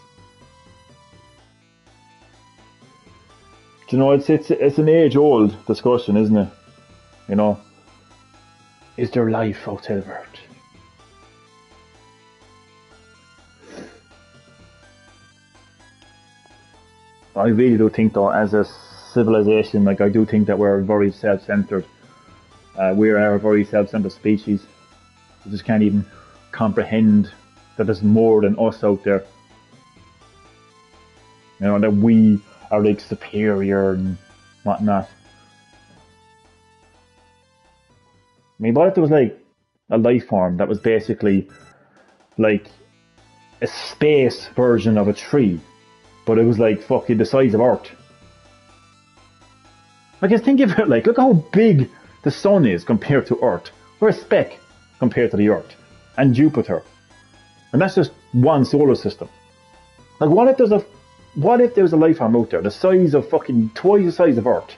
Do you know, it's an age-old discussion, isn't it? You know, is there life outside of Earth? I really do think, though, as a civilization, like, I do think that we're very self-centered. We are a very self-centered species. We just can't even comprehend that there's more than us out there. You know, that we are, like, superior and whatnot. I mean, what if there was, like, a life form that was basically like a space version of a tree, but it was like fucking the size of Earth? I guess think of it like, look how big the sun is compared to Earth. We're a speck compared to the Earth and Jupiter, and that's just one solar system. Like, what if there's a life form out there the size of fucking twice the size of Earth?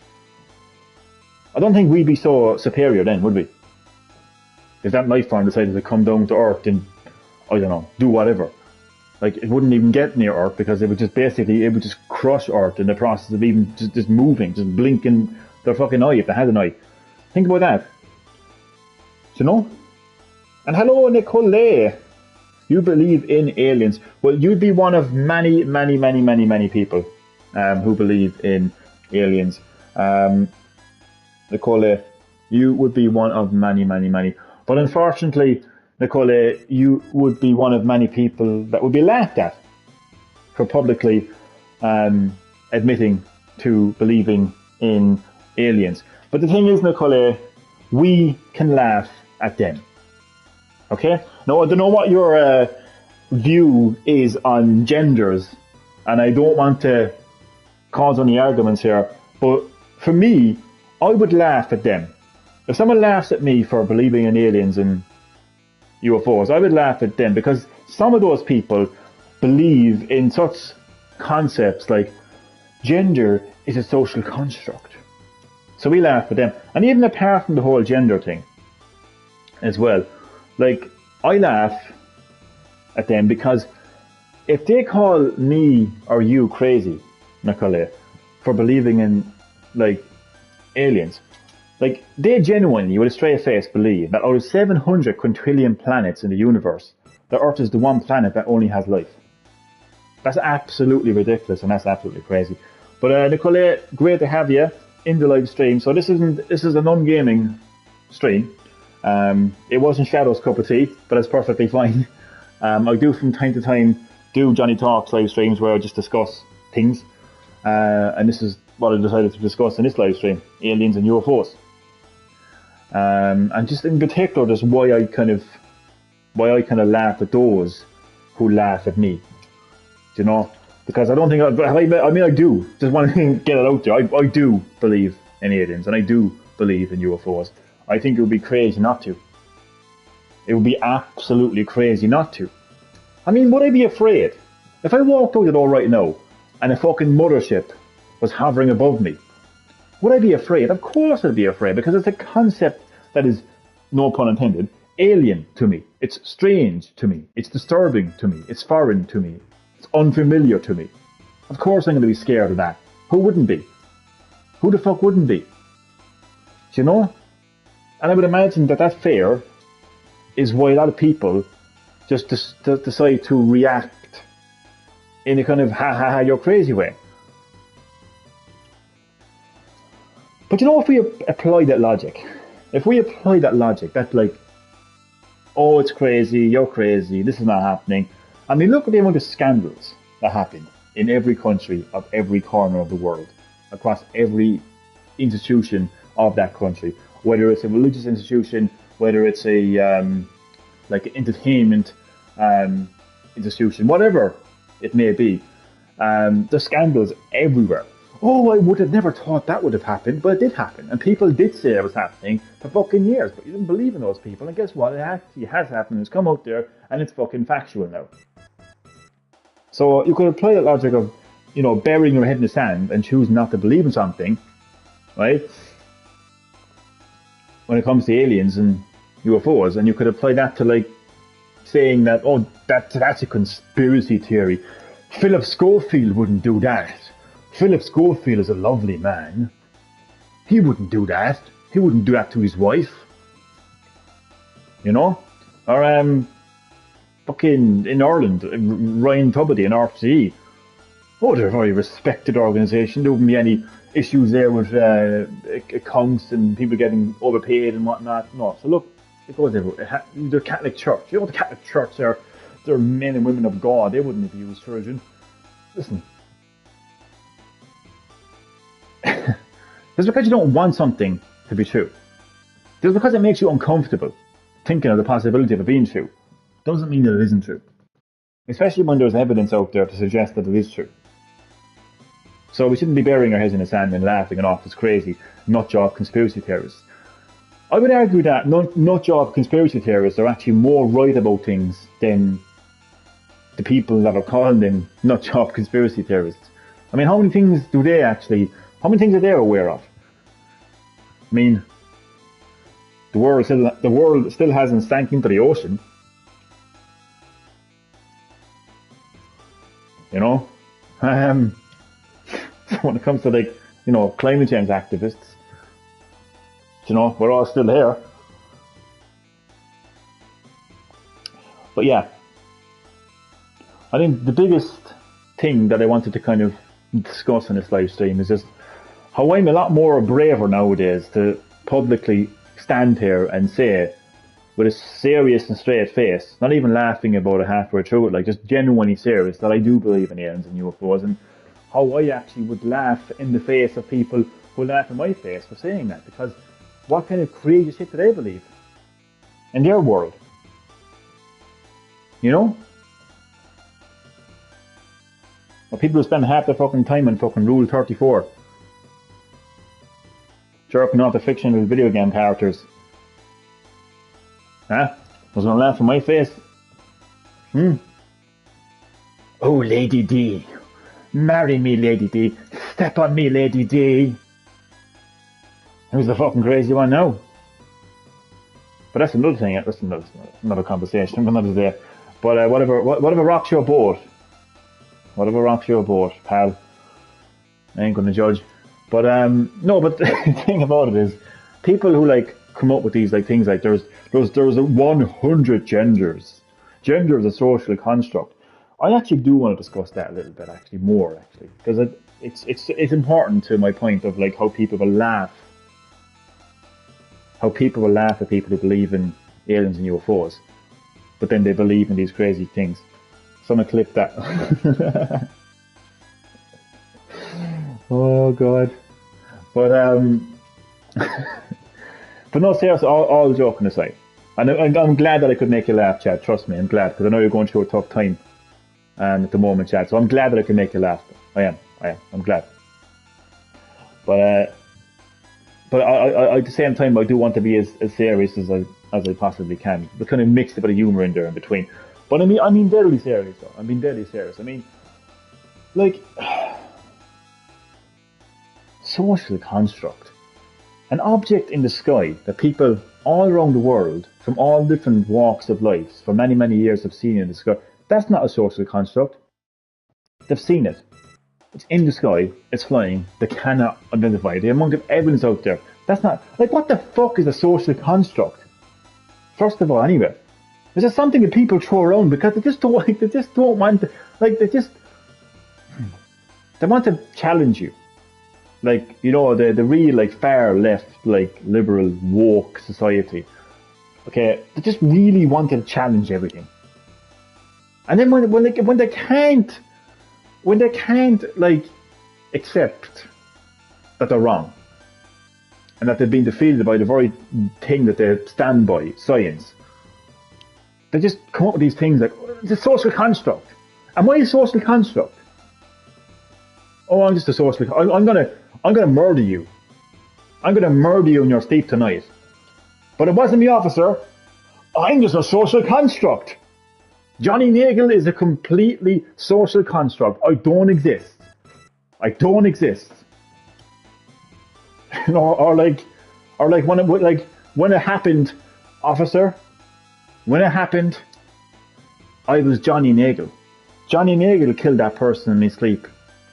I don't think we'd be so superior then, would we? If that life form decided to come down to Earth and, I don't know, do whatever. Like, it wouldn't even get near Earth because it would just crush Earth in the process of even just moving, just blinking their fucking eye if they had an eye. Think about that. Do you know? And hello, Nicole. You believe in aliens. Well, you'd be one of many, many, many, many, many people who believe in aliens. Nicole, you would be one of many, many, many. But unfortunately, Nicole, you would be one of many people that would be laughed at. for publicly admitting to believing in aliens. But the thing is, Nicole, we can laugh at them. Okay? Now, I don't know what your view is on genders, and I don't want to cause any arguments here, but for me, I would laugh at them. If someone laughs at me for believing in aliens and UFOs, I would laugh at them, because some of those people believe in such concepts like gender is a social construct. So we laugh at them. And even apart from the whole gender thing as well, like, I laugh at them because if they call me or you crazy, Nicole, for believing in, like, aliens, like, they genuinely, with a straight face, believe that out of 700 quintillion planets in the universe, the Earth is the one planet that only has life. That's absolutely ridiculous, and that's absolutely crazy. But Nicole, great to have you in the live stream. So this is a non-gaming stream. It wasn't Shadow's cup of tea, but it's perfectly fine. I do from time to time do Johnny Talks live streams where I just discuss things, and this is what I decided to discuss in this live stream: aliens and UFOs. And just in particular, just why I kind of laugh at those who laugh at me. Do you know? Because I don't think I do. Just want to get it out there. I do believe in aliens, and I do believe in UFOs. I think it would be crazy not to. It would be absolutely crazy not to. I mean, would I be afraid? If I walked out the door right now and a fucking mothership was hovering above me, would I be afraid? Of course I'd be afraid, because it's a concept that is, no pun intended, alien to me. It's strange to me. It's disturbing to me. It's foreign to me. It's unfamiliar to me. Of course I'm going to be scared of that. Who wouldn't be? Who the fuck wouldn't be? Do you know? And I would imagine that fear is why a lot of people just decide to react in a kind of ha you're crazy way. But you know, if we apply that logic, that like, oh, it's crazy, you're crazy, this is not happening. I mean, look at the amount of scandals that happen in every country of every corner of the world, across every institution of that country, whether it's a religious institution, whether it's a like an entertainment institution, whatever it may be. There's scandals everywhere. Oh, I would have never thought that would have happened, but it did happen. And people did say it was happening for fucking years, but you didn't believe in those people. And guess what? It actually has happened. It's come out there, and it's fucking factual now. So you could apply the logic of, you know, burying your head in the sand and choosing not to believe in something, right? When it comes to aliens and UFOs, and you could apply that to, like, saying that, oh, that's a conspiracy theory. Philip Schofield wouldn't do that. Philip Schofield is a lovely man. He wouldn't do that. He wouldn't do that to his wife. You know? Or, fucking in Ireland, Ryan Tubridy in RFCE. Oh, they're a very respected organisation. There wouldn't be any issues there with accounts and people getting overpaid and whatnot. No. So look, it goes everywhere. The Catholic Church. You know, the Catholic Church, they're men and women of God. They wouldn't abuse children. Listen. Just because you don't want something to be true, just because it makes you uncomfortable thinking of the possibility of it being true, doesn't mean that it isn't true. Especially when there's evidence out there to suggest that it is true. So we shouldn't be burying our heads in the sand and laughing it off as crazy nut-job conspiracy theorists. I would argue that nut-job conspiracy theorists are actually more right about things than the people that are calling them nut-job conspiracy theorists. I mean, how many things are they aware of? I mean, the world still hasn't sank into the ocean. You know? When it comes to, like, you know, climate change activists, you know, we're all still here. But yeah, I think the biggest thing that I wanted to kind of discuss in this live stream is just how I'm a lot more braver nowadays to publicly stand here and say with a serious and straight face, not even laughing about it halfway through it, like just genuinely serious, that I do believe in aliens and UFOs, and how I actually would laugh in the face of people who laugh in my face for saying that, because what kind of crazy shit do they believe in their world? You know? Well, people who spend half their fucking time on fucking Rule 34, jerking off the fictional video game characters. Huh? Was gonna laugh in my face? Oh, Lady D. Marry me, Lady D. Step on me, Lady D. Who's the fucking crazy one now? But that's another thing. That's another conversation for another day. But whatever rocks your boat. Whatever rocks your boat, pal. I ain't gonna judge. But no. But the thing about it is, people who like come up with these like things like there's 100 genders. Gender is a social construct. I actually do want to discuss that a little bit, actually, more, actually, because it's important to my point of like how people will laugh at people who believe in aliens and UFOs, but then they believe in these crazy things. So I'm gonna clip that. Oh god. But but no, seriously, all joking aside, and I'm glad that I could make you laugh, Chad. Trust me, I'm glad, because I know you're going through a tough time at the moment, Chad. So I'm glad that I can make you laugh. I am. I'm glad. But I at the same time, I do want to be as serious as I possibly can. But kind of mix a bit of humour in there in between. But I mean deadly serious though. I mean deadly serious. I mean, like, social construct. An object in the sky that people all around the world, from all different walks of life, for many, many years have seen in the sky. That's not a social construct. They've seen it. It's in the sky. It's flying. They cannot identify it. The amount of evidence out there. That's not... Like, what the fuck is a social construct? First of all, anyway. This is something that people throw around because they just don't want to... Like, they want to challenge you. Like, you know, the real, like, far left, like, liberal, woke society. Okay? They just really want to challenge everything. And then when they can't, like, accept that they're wrong, and that they've been defeated by the very thing that they stand by, science, they just come up with these things like, it's a social construct. Am I a social construct? Oh, I'm just a social. I'm gonna murder you. I'm gonna murder you in your sleep tonight. But it wasn't me, officer. I'm just a social construct. Johnny Nagel is a completely social construct. I don't exist. or like when it happened, officer. When it happened, I was Johnny Nagel. Johnny Nagel killed that person in his sleep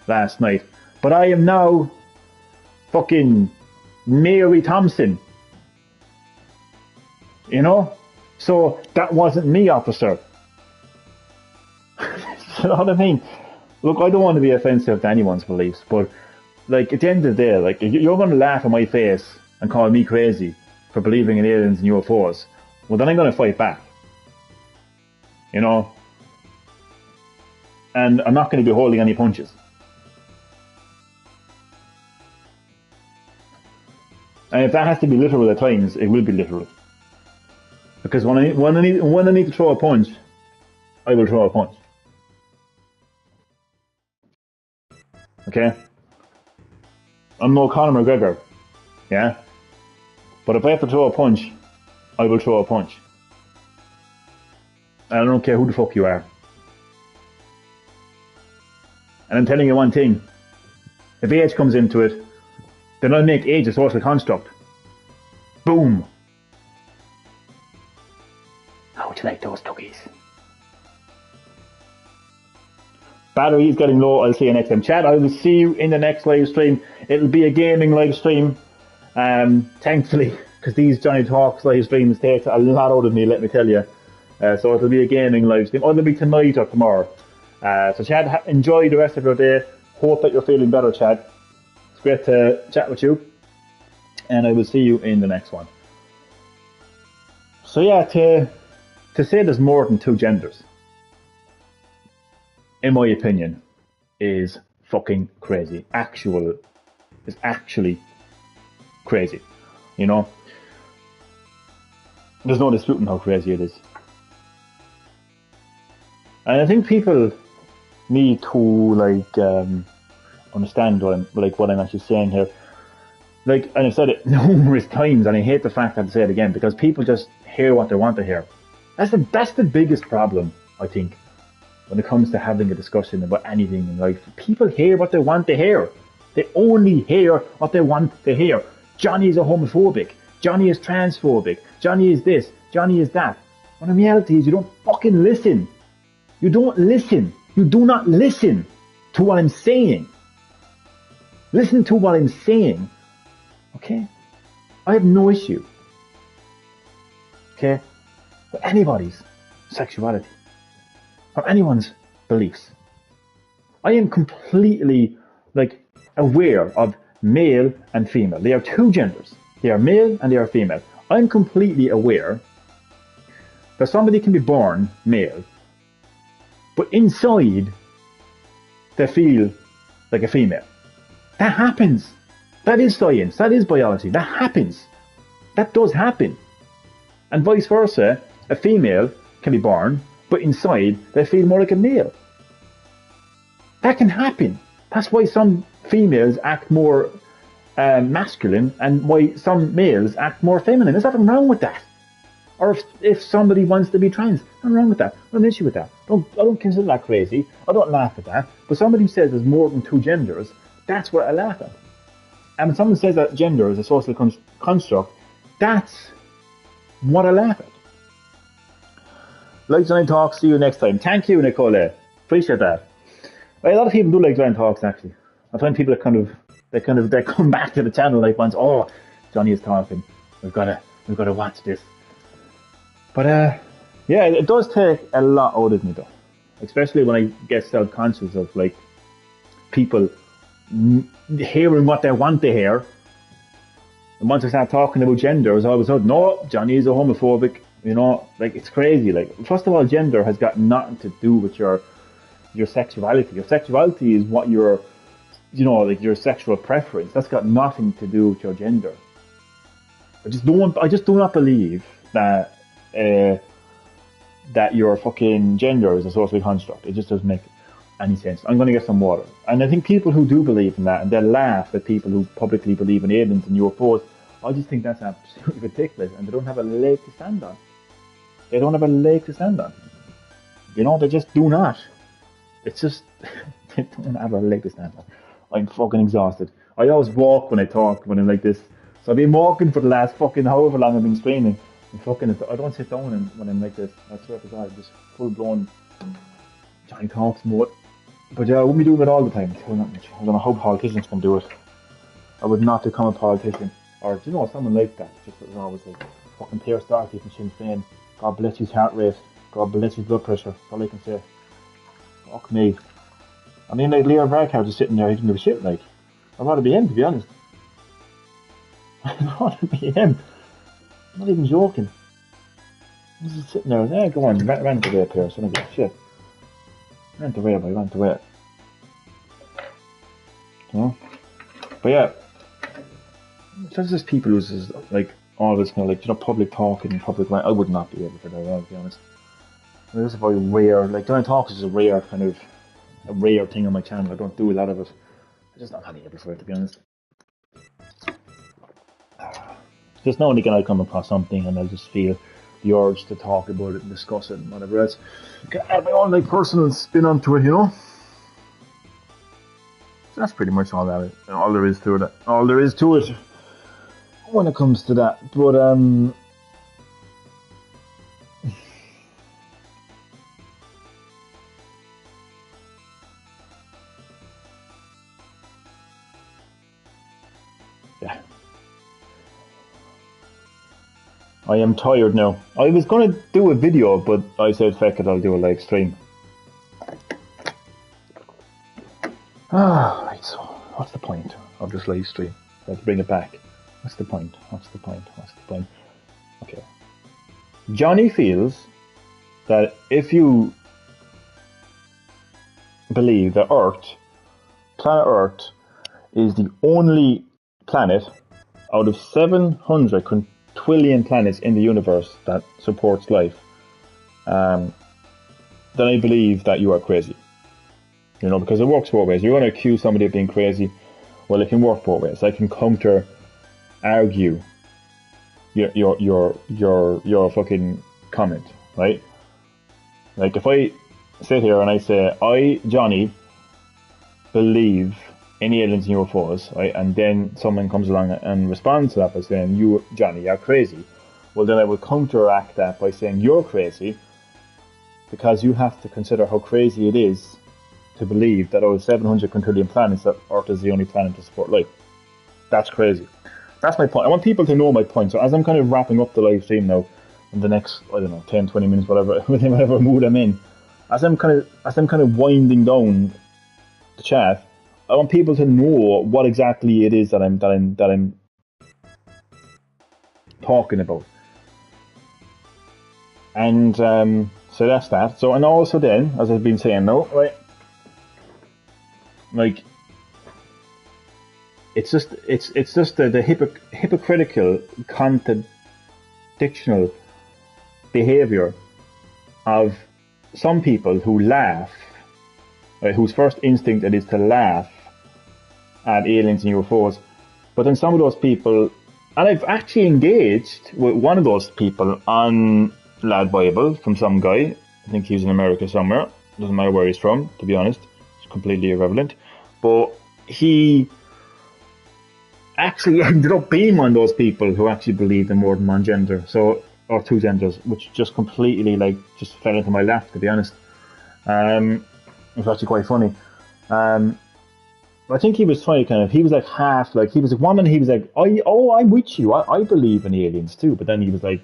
last night. But I am now fucking Mary Thompson. You know? So that wasn't me, officer. You know what I mean? Look, I don't want to be offensive to anyone's beliefs, but like at the end of the day, like you're going to laugh in my face and call me crazy for believing in aliens and UFOs. Well, then I'm going to fight back. You know? And I'm not going to be holding any punches. And if that has to be literal at times, it will be literal. Because when I need to throw a punch, I will throw a punch. Okay? I'm no Conor McGregor. Yeah? But if I have to throw a punch, I will throw a punch. And I don't care who the fuck you are. And I'm telling you one thing. If age comes into it, then I'll make age a social construct. Boom. How would you like those cookies? Battery is getting low. I'll see you next time. Chat, I will see you in the next live stream. It'll be a gaming live stream. Thankfully, because these Johnny Talks live streams take a lot out of me, let me tell you. So it'll be a gaming live stream. Or it'll be tonight or tomorrow. So Chad, enjoy the rest of your day. Hope that you're feeling better, Chad. It's great to chat with you. And I will see you in the next one. So yeah, to say there's more than two genders, in my opinion, is fucking crazy. Is actually crazy. You know, there's no disputing how crazy it is. And I think people need to like understand what I'm actually saying here. Like, and I've said it numerous times, and I hate the fact I have to say it again because people just hear what they want to hear. That's the biggest problem, I think, when it comes to having a discussion about anything in life. People hear what they want to hear. They only hear what they want to hear. Johnny is a homophobic. Johnny is transphobic. Johnny is this. Johnny is that. When the reality is, you don't fucking listen. You don't listen. You do not listen to what I'm saying. Listen to what I'm saying. Okay? I have no issue. Okay? With anybody's sexuality. Or anyone's beliefs. I am completely like aware of male and female. They are two genders. They are male and they are female. I'm completely aware that somebody can be born male, but inside they feel like a female. That happens. That is science. That is biology. That happens. That does happen. And vice versa, a female can be born, but inside they feel more like a male. That can happen. That's why some females act more masculine and why some males act more feminine. There's nothing wrong with that. Or if somebody wants to be trans, nothing wrong with that. I don't have an issue with that. I don't consider that crazy. I don't laugh at that. But somebody who says there's more than two genders, that's what I laugh at. And when someone says that gender is a social construct, that's what I laugh at. Like Giant Talks, see you next time. Thank you, Nicole. Appreciate that. A lot of people do like Giant Talks, actually. I find people that they come back to the channel like once, oh, Johnny is talking. We've got to watch this. But yeah, it does take a lot out of me though. Especially when I get self-conscious of like people hearing what they want to hear. And once I start talking about genders, all of a sudden, no, Johnny is a homophobic. You know, like it's crazy. Like, first of all, gender has got nothing to do with your sexuality. Your sexuality is what your, you know, like your sexual preference. That's got nothing to do with your gender. I just do not believe that that your fucking gender is a social construct. It just doesn't make any sense. I'm going to get some water. And I think people who do believe in that, and they laugh at people who publicly believe in aliens and UFOs, I just think that's absolutely ridiculous, and they don't have a leg to stand on. They don't have a leg to stand on. You know, they just do not. It's just, they don't have a leg to stand on. I'm fucking exhausted. I always walk when I talk, when I'm like this. So I've been walking for the last fucking however long I've been streaming. I don't sit down when I'm like this. I swear to God, just full blown Giant Talks mode. But yeah, I wouldn't be doing it all the time. I don't know how politicians can do it. I would not become a politician. Or, you know, someone like that. Just always like fucking Pierce Darty from Sinn Féin. God bless his heart rate. God bless his blood pressure. That's all I can say. Fuck me. I mean, like, Leo Varadkar just sitting there, he didn't give a shit, like. I'd rather be him, to be honest. I'd rather be him. I'm not even joking. He's just sitting there, yeah, go on, rant away, Pierce, I don't give a shit. Rant away, boy, rant away. You know? But yeah. There's just people who's just, like, all this kind of, like, you know, public talking and public rant. I would not be able for that, I'll be honest. It is a very rare, like, Giant Talks is a rare thing on my channel. I don't do a lot of it. I'm just not really able for it, to be honest. Just now and again I come across something and I'll just feel the urge to talk about it and discuss it and whatever else. I have my own, like, personal spin onto it, you know? So that's pretty much all there is to it. All there is to it when it comes to that. But yeah. I am tired now. I was going to do a video, but I said, feck it, I'll do a live stream. Right, so what's the point of this live stream? Let's bring it back. What's the point? Okay. Johnny feels that if you believe that planet Earth, is the only planet out of 700 quintillion planets in the universe that supports life, then I believe that you are crazy. Because it works both ways. You're going to accuse somebody of being crazy. Well, it can work both ways. I can argue your fucking comment, right? Like if I sit here and I say, I, Johnny, believe in aliens and UFOs, right? And then someone comes along and responds to that by saying, you, Johnny, you're crazy. Well, then I will counteract that by saying you're crazy, because you have to consider how crazy it is to believe that out of 700 quintillion planets, that Earth is the only planet to support life. That's crazy. That's my point. I want people to know my point. So as I'm kind of wrapping up the live stream now, in the next, 10, 20 minutes, whatever mood I'm in, as I'm kind of winding down the chat, I want people to know what exactly it is that I'm talking about. And so that's that. So, and also then, as I've been saying now, right, like, it's just the hypocritical, contradictional behavior of some people who laugh, right, whose first instinct it is to laugh at aliens and UFOs, but then some of those people, and I've actually engaged with one of those people on Lad Bible from some guy. I think he's in America somewhere. Doesn't matter where he's from, to be honest. It's completely irrelevant. But he actually ended up being one of those people who actually believed in more than one gender, or two genders, which just completely just fell into my lap, to be honest. It was actually quite funny. I think he was trying to he was like half, he was a woman, he was like, I'm with you, I believe in aliens too, but then he was like,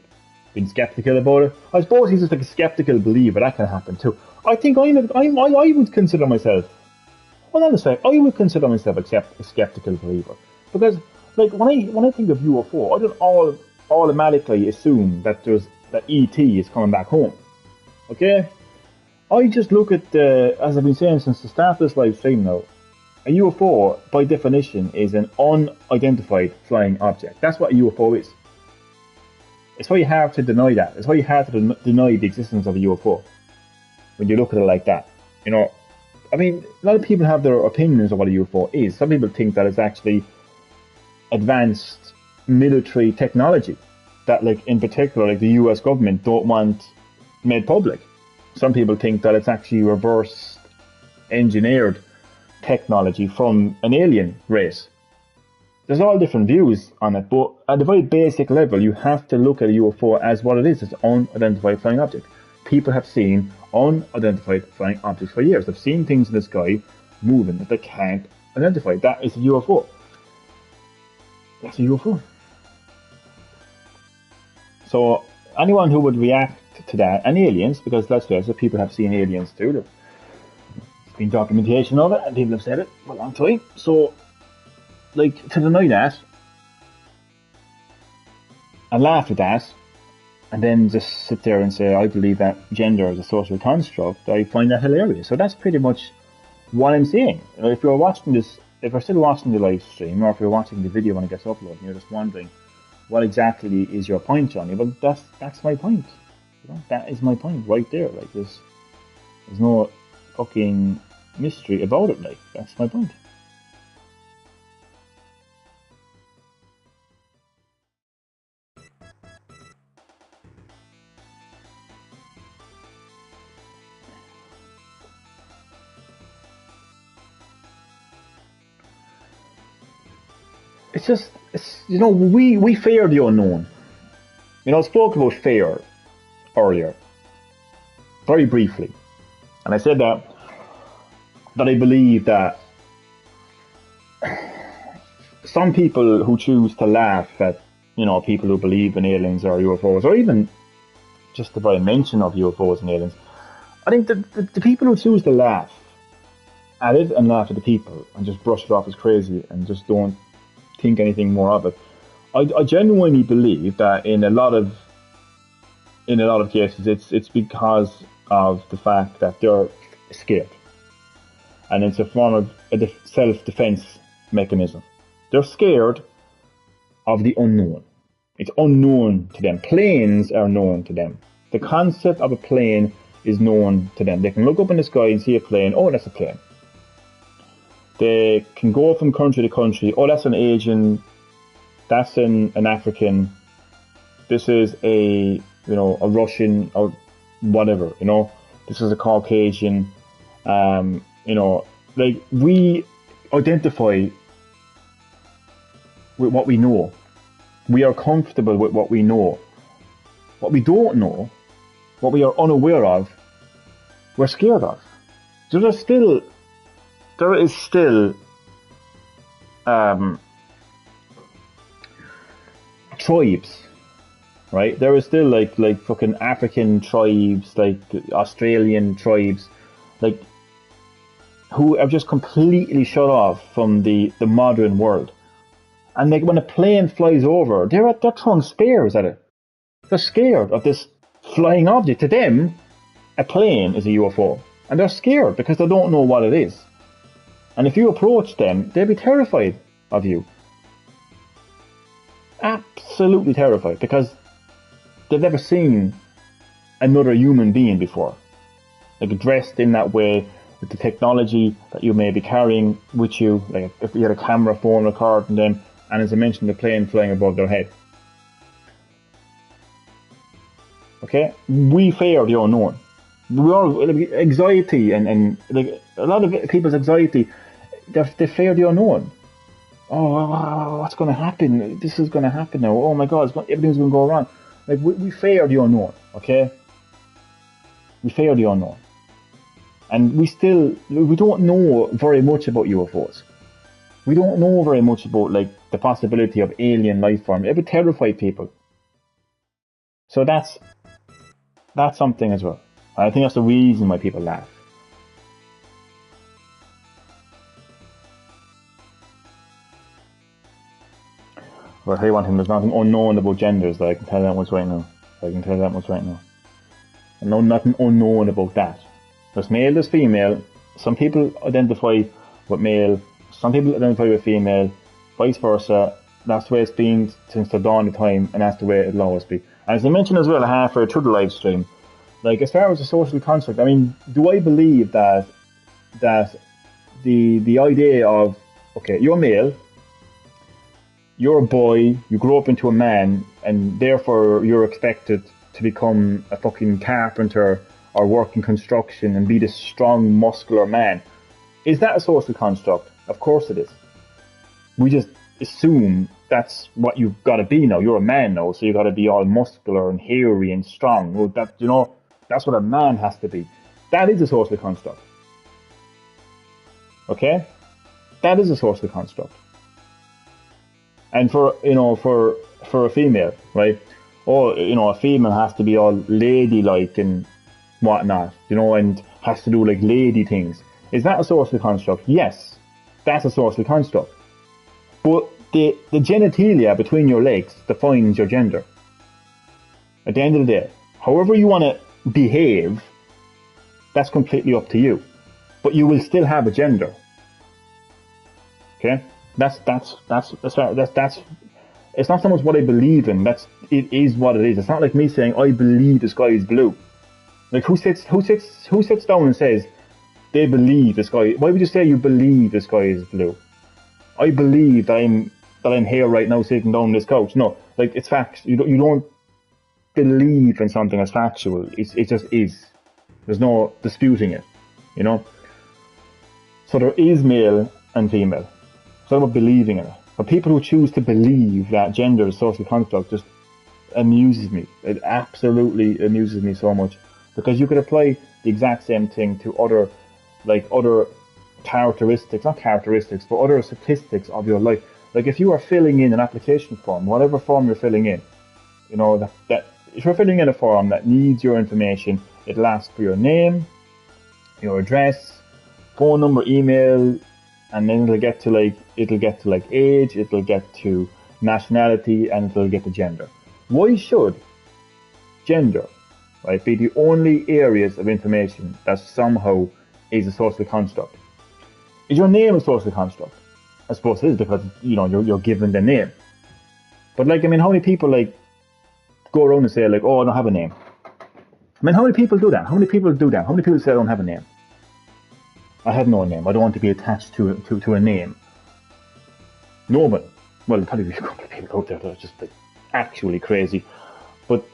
being skeptical about it. I suppose he's just like a skeptical believer, that can happen too. I think I would consider myself, hold on a sec, I would consider myself a skeptical believer. Because, when I think of UFO, I don't automatically assume that ET is coming back home. Okay? I just look at as I've been saying since the start of this live stream now, a UFO, by definition, is an unidentified flying object. That's what a UFO is. It's very hard to deny that. It's very hard to deny the existence of a UFO when you look at it like that. A lot of people have their opinions of what a UFO is. Some people think that it's actually advanced military technology that, in particular, the US government don't want made public. Some people think that it's actually reverse engineered technology from an alien race. There's all different views on it, but at a very basic level, you have to look at a UFO as what it is. It's an unidentified flying object. People have seen unidentified flying objects for years. They've seen things in the sky moving that they can't identify. That is a UFO. That's a UFO. So anyone who would react to that, and aliens, because let's face it, people have seen aliens too. There's been documentation of it, and people have said it for a long time. So, to deny that, and laugh at that, and then just sit there and say, I believe that gender is a social construct, I find that hilarious. So that's pretty much what I'm saying. If you're watching this, if you're still watching the live stream, or if you're watching the video when it gets uploaded, and you're just wondering, what exactly is your point, Johnny? Well, that's my point. That is my point right there. There's no fucking mystery about it. That's my point. We fear the unknown. I spoke about fear earlier, very briefly, and I said that I believe that some people who choose to laugh at, people who believe in aliens or UFOs, or even just the very mention of UFOs and aliens, I think the people who choose to laugh at it and laugh at the people and just brush it off as crazy and just don't think anything more of it, I genuinely believe that in a lot of in a lot of cases, it's because of the fact that they're scared, and it's a form of a self-defense mechanism. They're scared of the unknown. It's unknown to them. Planes are known to them. The concept of a plane is known to them. They can look up in the sky and see a plane. Oh, that's a plane. They can go from country to country. Oh, that's an Asian. That's an African. This is a Russian or whatever. This is a Caucasian. Like we identify with what we know. We are comfortable with what we know. What we don't know, what we are unaware of, we're scared of. So there is still tribes, right? There is still like fucking African tribes, like Australian tribes, like who are just completely shut off from the modern world. And like when a plane flies over, they're throwing spears at it. They're scared of this flying object. To them, a plane is a UFO. And they're scared because they don't know what it is. And if you approach them, they'll be terrified of you. Absolutely terrified, because they've never seen another human being before. Like dressed in that way, with the technology that you may be carrying with you, like if you had a camera phone recording them, and as I mentioned, the plane flying above their head. Okay? We fear the unknown. We all, anxiety and like a lot of people's anxiety, they fear the unknown. Oh, what's going to happen? This is going to happen now. Oh my God, everything's going to go wrong. Like we fear the unknown, okay? We fear the unknown. And we don't know very much about UFOs. We don't know very much about like the possibility of alien life form. It would terrify people. So that's something as well. I think that's the reason why people laugh. But I'll tell you one thing, there's nothing unknown about genders, I can tell that much right now. I know nothing unknown about that. There's male, there's female. Some people identify with male, some people identify with female, vice versa. That's the way it's been since the dawn of time, and that's the way it'll always be. And as I mentioned as well halfway through the live stream, like as far as the social construct, I mean, do I believe that the idea of, okay, you're male, you're a boy, you grow up into a man, and therefore you're expected to become a fucking carpenter or work in construction and be this strong, muscular man. Is that a social construct? Of course it is. We just assume that's what you've got to be now. You're a man now, so you've got to be all muscular and hairy and strong. Well, that's what a man has to be. That is a social construct. Okay? That is a social construct. And for a female, right? A female has to be all ladylike and whatnot, and has to do like lady things. Is that a social construct? Yes, that's a social construct. But the genitalia between your legs defines your gender. At the end of the day, however you want to behave, that's completely up to you. But you will still have a gender. Okay? That's it's not so much what I believe in, it is what it is. It's not like me saying I believe the sky is blue. Like who sits down and says they believe the sky? Why would you say you believe the sky is blue? I believe that I'm here right now sitting down on this couch. No, like it's facts. You don't believe in something as factual. It just is. There's no disputing it. So there is male and female. It's not about believing in it. But people who choose to believe that gender is social construct just amuses me. It absolutely amuses me so much. Because you could apply the exact same thing to other characteristics, not characteristics, but other statistics of your life. Like if you are filling in an application form, whatever form you're filling in, that if you're filling in a form that needs your information, it'll ask for your name, your address, phone number, email, and then it'll get to age, it'll get to nationality, and it'll get to gender. Why should gender right, be the only areas of information that somehow is a social construct. Is your name a social construct? I suppose it is, because you're given the name. But like, I mean, how many people like go around and say like, oh, I don't have a name? I mean, how many people do that? How many people do that? How many people say I don't have a name? I have no name. I don't want to be attached to a name. Nobody. Well, there'll probably be a couple of people out there that are just like actually crazy. But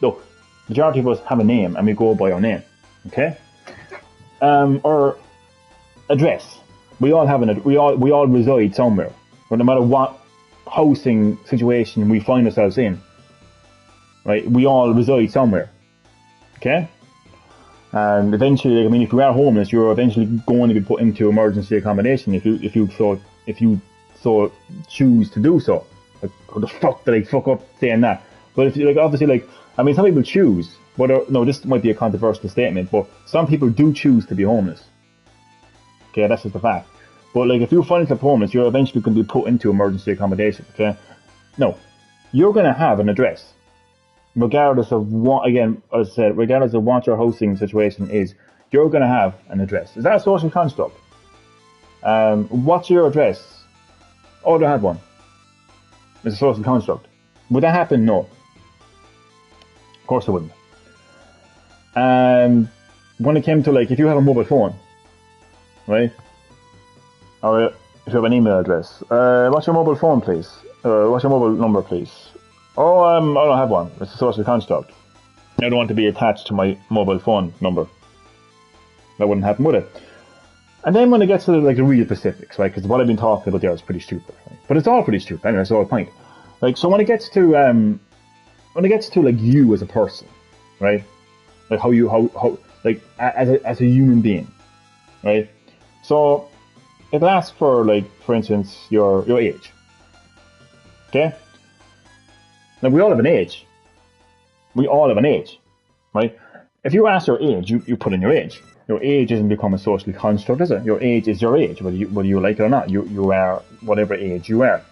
look, majority of us have a name and we go by our name. Okay? Or address. We all have we all reside somewhere. But no matter what housing situation we find ourselves in, right? We all reside somewhere. Okay? And eventually, I mean, if you are homeless, you're eventually going to be put into emergency accommodation if you so choose to do so. Like, how the fuck did I fuck up saying that? But if you like, obviously, like, I mean, some people choose, but no, this might be a controversial statement, but some people do choose to be homeless. Okay, that's just a fact. But like, if you find yourself homeless, you're eventually going to be put into emergency accommodation. Okay, no, you're going to have an address, regardless of what. Again, as I said, regardless of what your housing situation is, you're going to have an address. Is that a social construct? What's your address? Oh, I don't have one. It's a social construct. Would that happen? No. Of course it wouldn't. When it came to like, if you have a mobile phone, right? Or if you have an email address, what's your mobile phone, please? What's your mobile number, please? Oh, I don't have one. It's a social construct. I don't want to be attached to my mobile phone number. That wouldn't happen, would it? And then when it gets to like the real specifics, right? Because what I've been talking about there is pretty stupid, right? But it's all pretty stupid. Anyway, that's the whole point. Like, so when it gets to like you as a person, right? Like how like as a human being, right? So it'll ask for like, for instance, your age. Okay? Now we all have an age. We all have an age, right? If you ask your age, you put in your age. Your age doesn't become a social construct, is it? Your age is your age, whether you like it or not. You are whatever age you are.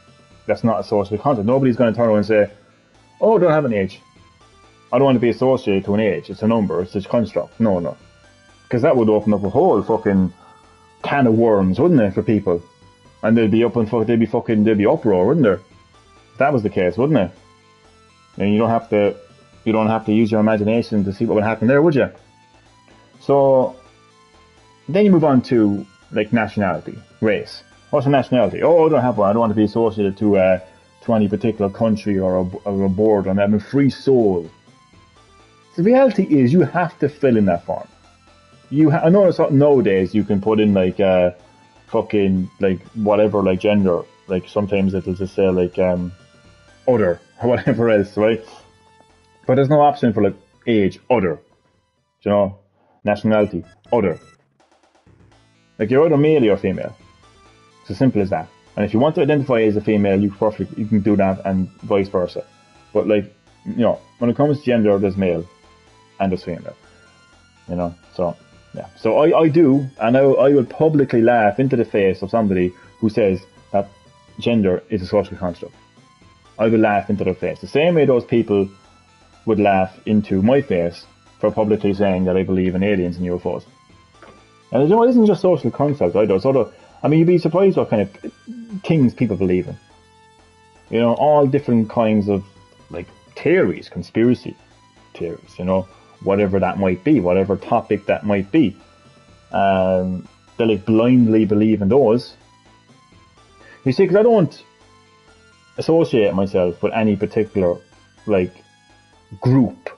That's not a social construct. Nobody's going to turn around and say, oh, I don't have an age. I don't want to be associated to an age. It's a number. It's a construct. No. Because that would open up a whole fucking can of worms, wouldn't it, for people? And they'd be uproar, wouldn't there? If that was the case, wouldn't it? And you don't have to use your imagination to see what would happen there, would you? So then you move on to like nationality, race. What's a nationality? Oh, I don't have one. I don't want to be associated to any particular country or a border. I'm a free soul. The reality is, you have to fill in that form. I know nowadays you can put in like fucking like whatever, like gender. Like sometimes it'll just say like other or whatever else, right? But there's no option for like age, other. Do you know? Nationality, other. Like, you're either male or female. It's as simple as that. And if you want to identify as a female, you can do that, and vice versa. But like, when it comes to gender, there's male and there's female. So yeah. So I do, and I will publicly laugh into the face of somebody who says that gender is a social construct. I will laugh into their face. The same way those people would laugh into my face for publicly saying that I believe in aliens and UFOs. And it isn't just social constructs either. You'd be surprised what kind of things people believe in. All different kinds of like theories, conspiracy theories, whatever that might be, whatever topic that might be. They like blindly believe in those. You see, because I don't associate myself with any particular like group.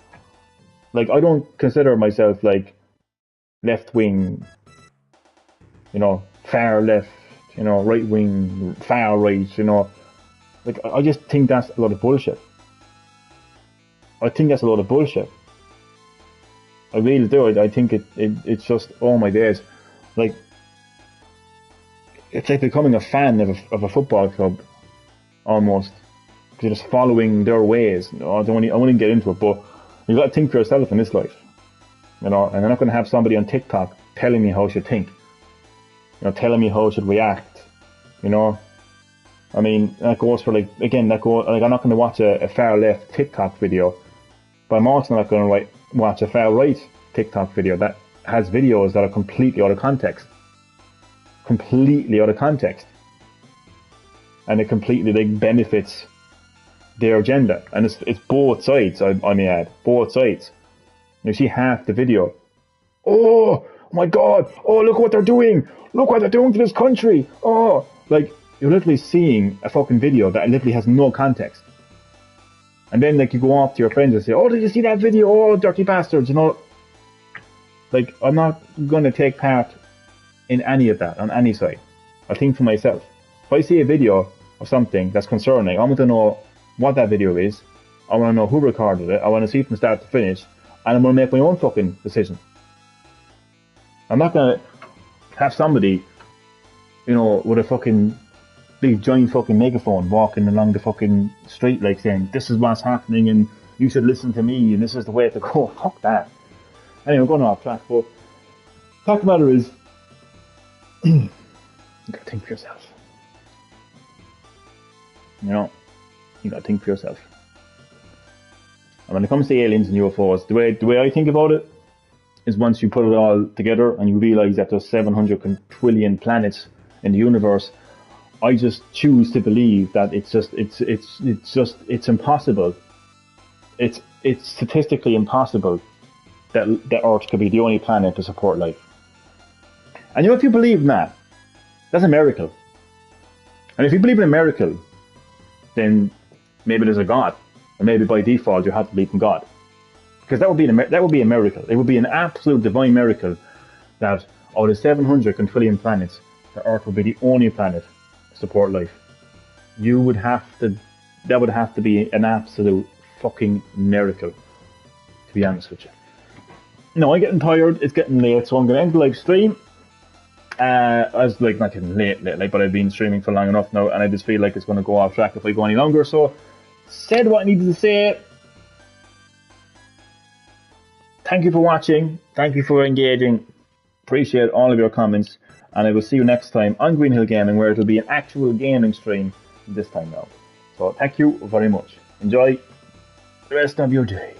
Like, I don't consider myself like left wing, far left, right wing, far right, Like, I just think that's a lot of bullshit. I really do. I think it's just, oh my days. Like, it's like becoming a fan of a football club, almost. Because you're just following their ways. I wouldn't get into it, but you've got to think for yourself in this life, and I'm not going to have somebody on TikTok telling me how I should think, telling me how I should react, I mean, that goes for I'm not going to watch a far left TikTok video, but I'm also not going to watch a far right TikTok video that has videos that are completely out of context. Completely out of context. And it completely benefits their agenda. And it's both sides, I may add. Both sides. You see half the video. Oh my God. Oh, look what they're doing. Look what they're doing to this country. Oh, like, you're literally seeing a fucking video that literally has no context. And then, like, you go off to your friends and say, oh, did you see that video? Oh, dirty bastards, you know. Like, I'm not going to take part in any of that on any side. I think for myself. If I see a video of something that's concerning, I want to know what that video is. I want to know who recorded it. I want to see it from start to finish. And I'm going to make my own fucking decision. I'm not going to have somebody, you know, with a fucking big giant fucking megaphone walking along the fucking street like saying, this is what's happening and you should listen to me and this is the way to go. Fuck that. Anyway, I'm going off track, but the fact of the matter is, you gotta think for yourself. You know, you gotta think for yourself. And when it comes to aliens and UFOs, the way I think about it is once you put it all together and you realise that there's 700 quintillion planets in the universe, I just choose to believe that it's impossible. It's statistically impossible that Earth could be the only planet to support life. And you know, if you believe in that, that's a miracle. And if you believe in a miracle, then maybe there's a God, and maybe by default you have to believe in God, because that would be a miracle. It would be an absolute divine miracle that out of 700 quintillion planets, the Earth would be the only planet to support life. That would have to be an absolute fucking miracle, to be honest with you. No, I'm getting tired. It's getting late, so I'm going to end the live stream. I was like not getting late, but I've been streaming for long enough now, and I just feel like it's going to go off track if I go any longer. So, said what I needed to say. Thank you for watching. Thank you for engaging. Appreciate all of your comments, and I will see you next time on Green Hill Gaming, where it will be an actual gaming stream this time now. So, thank you very much. Enjoy the rest of your day.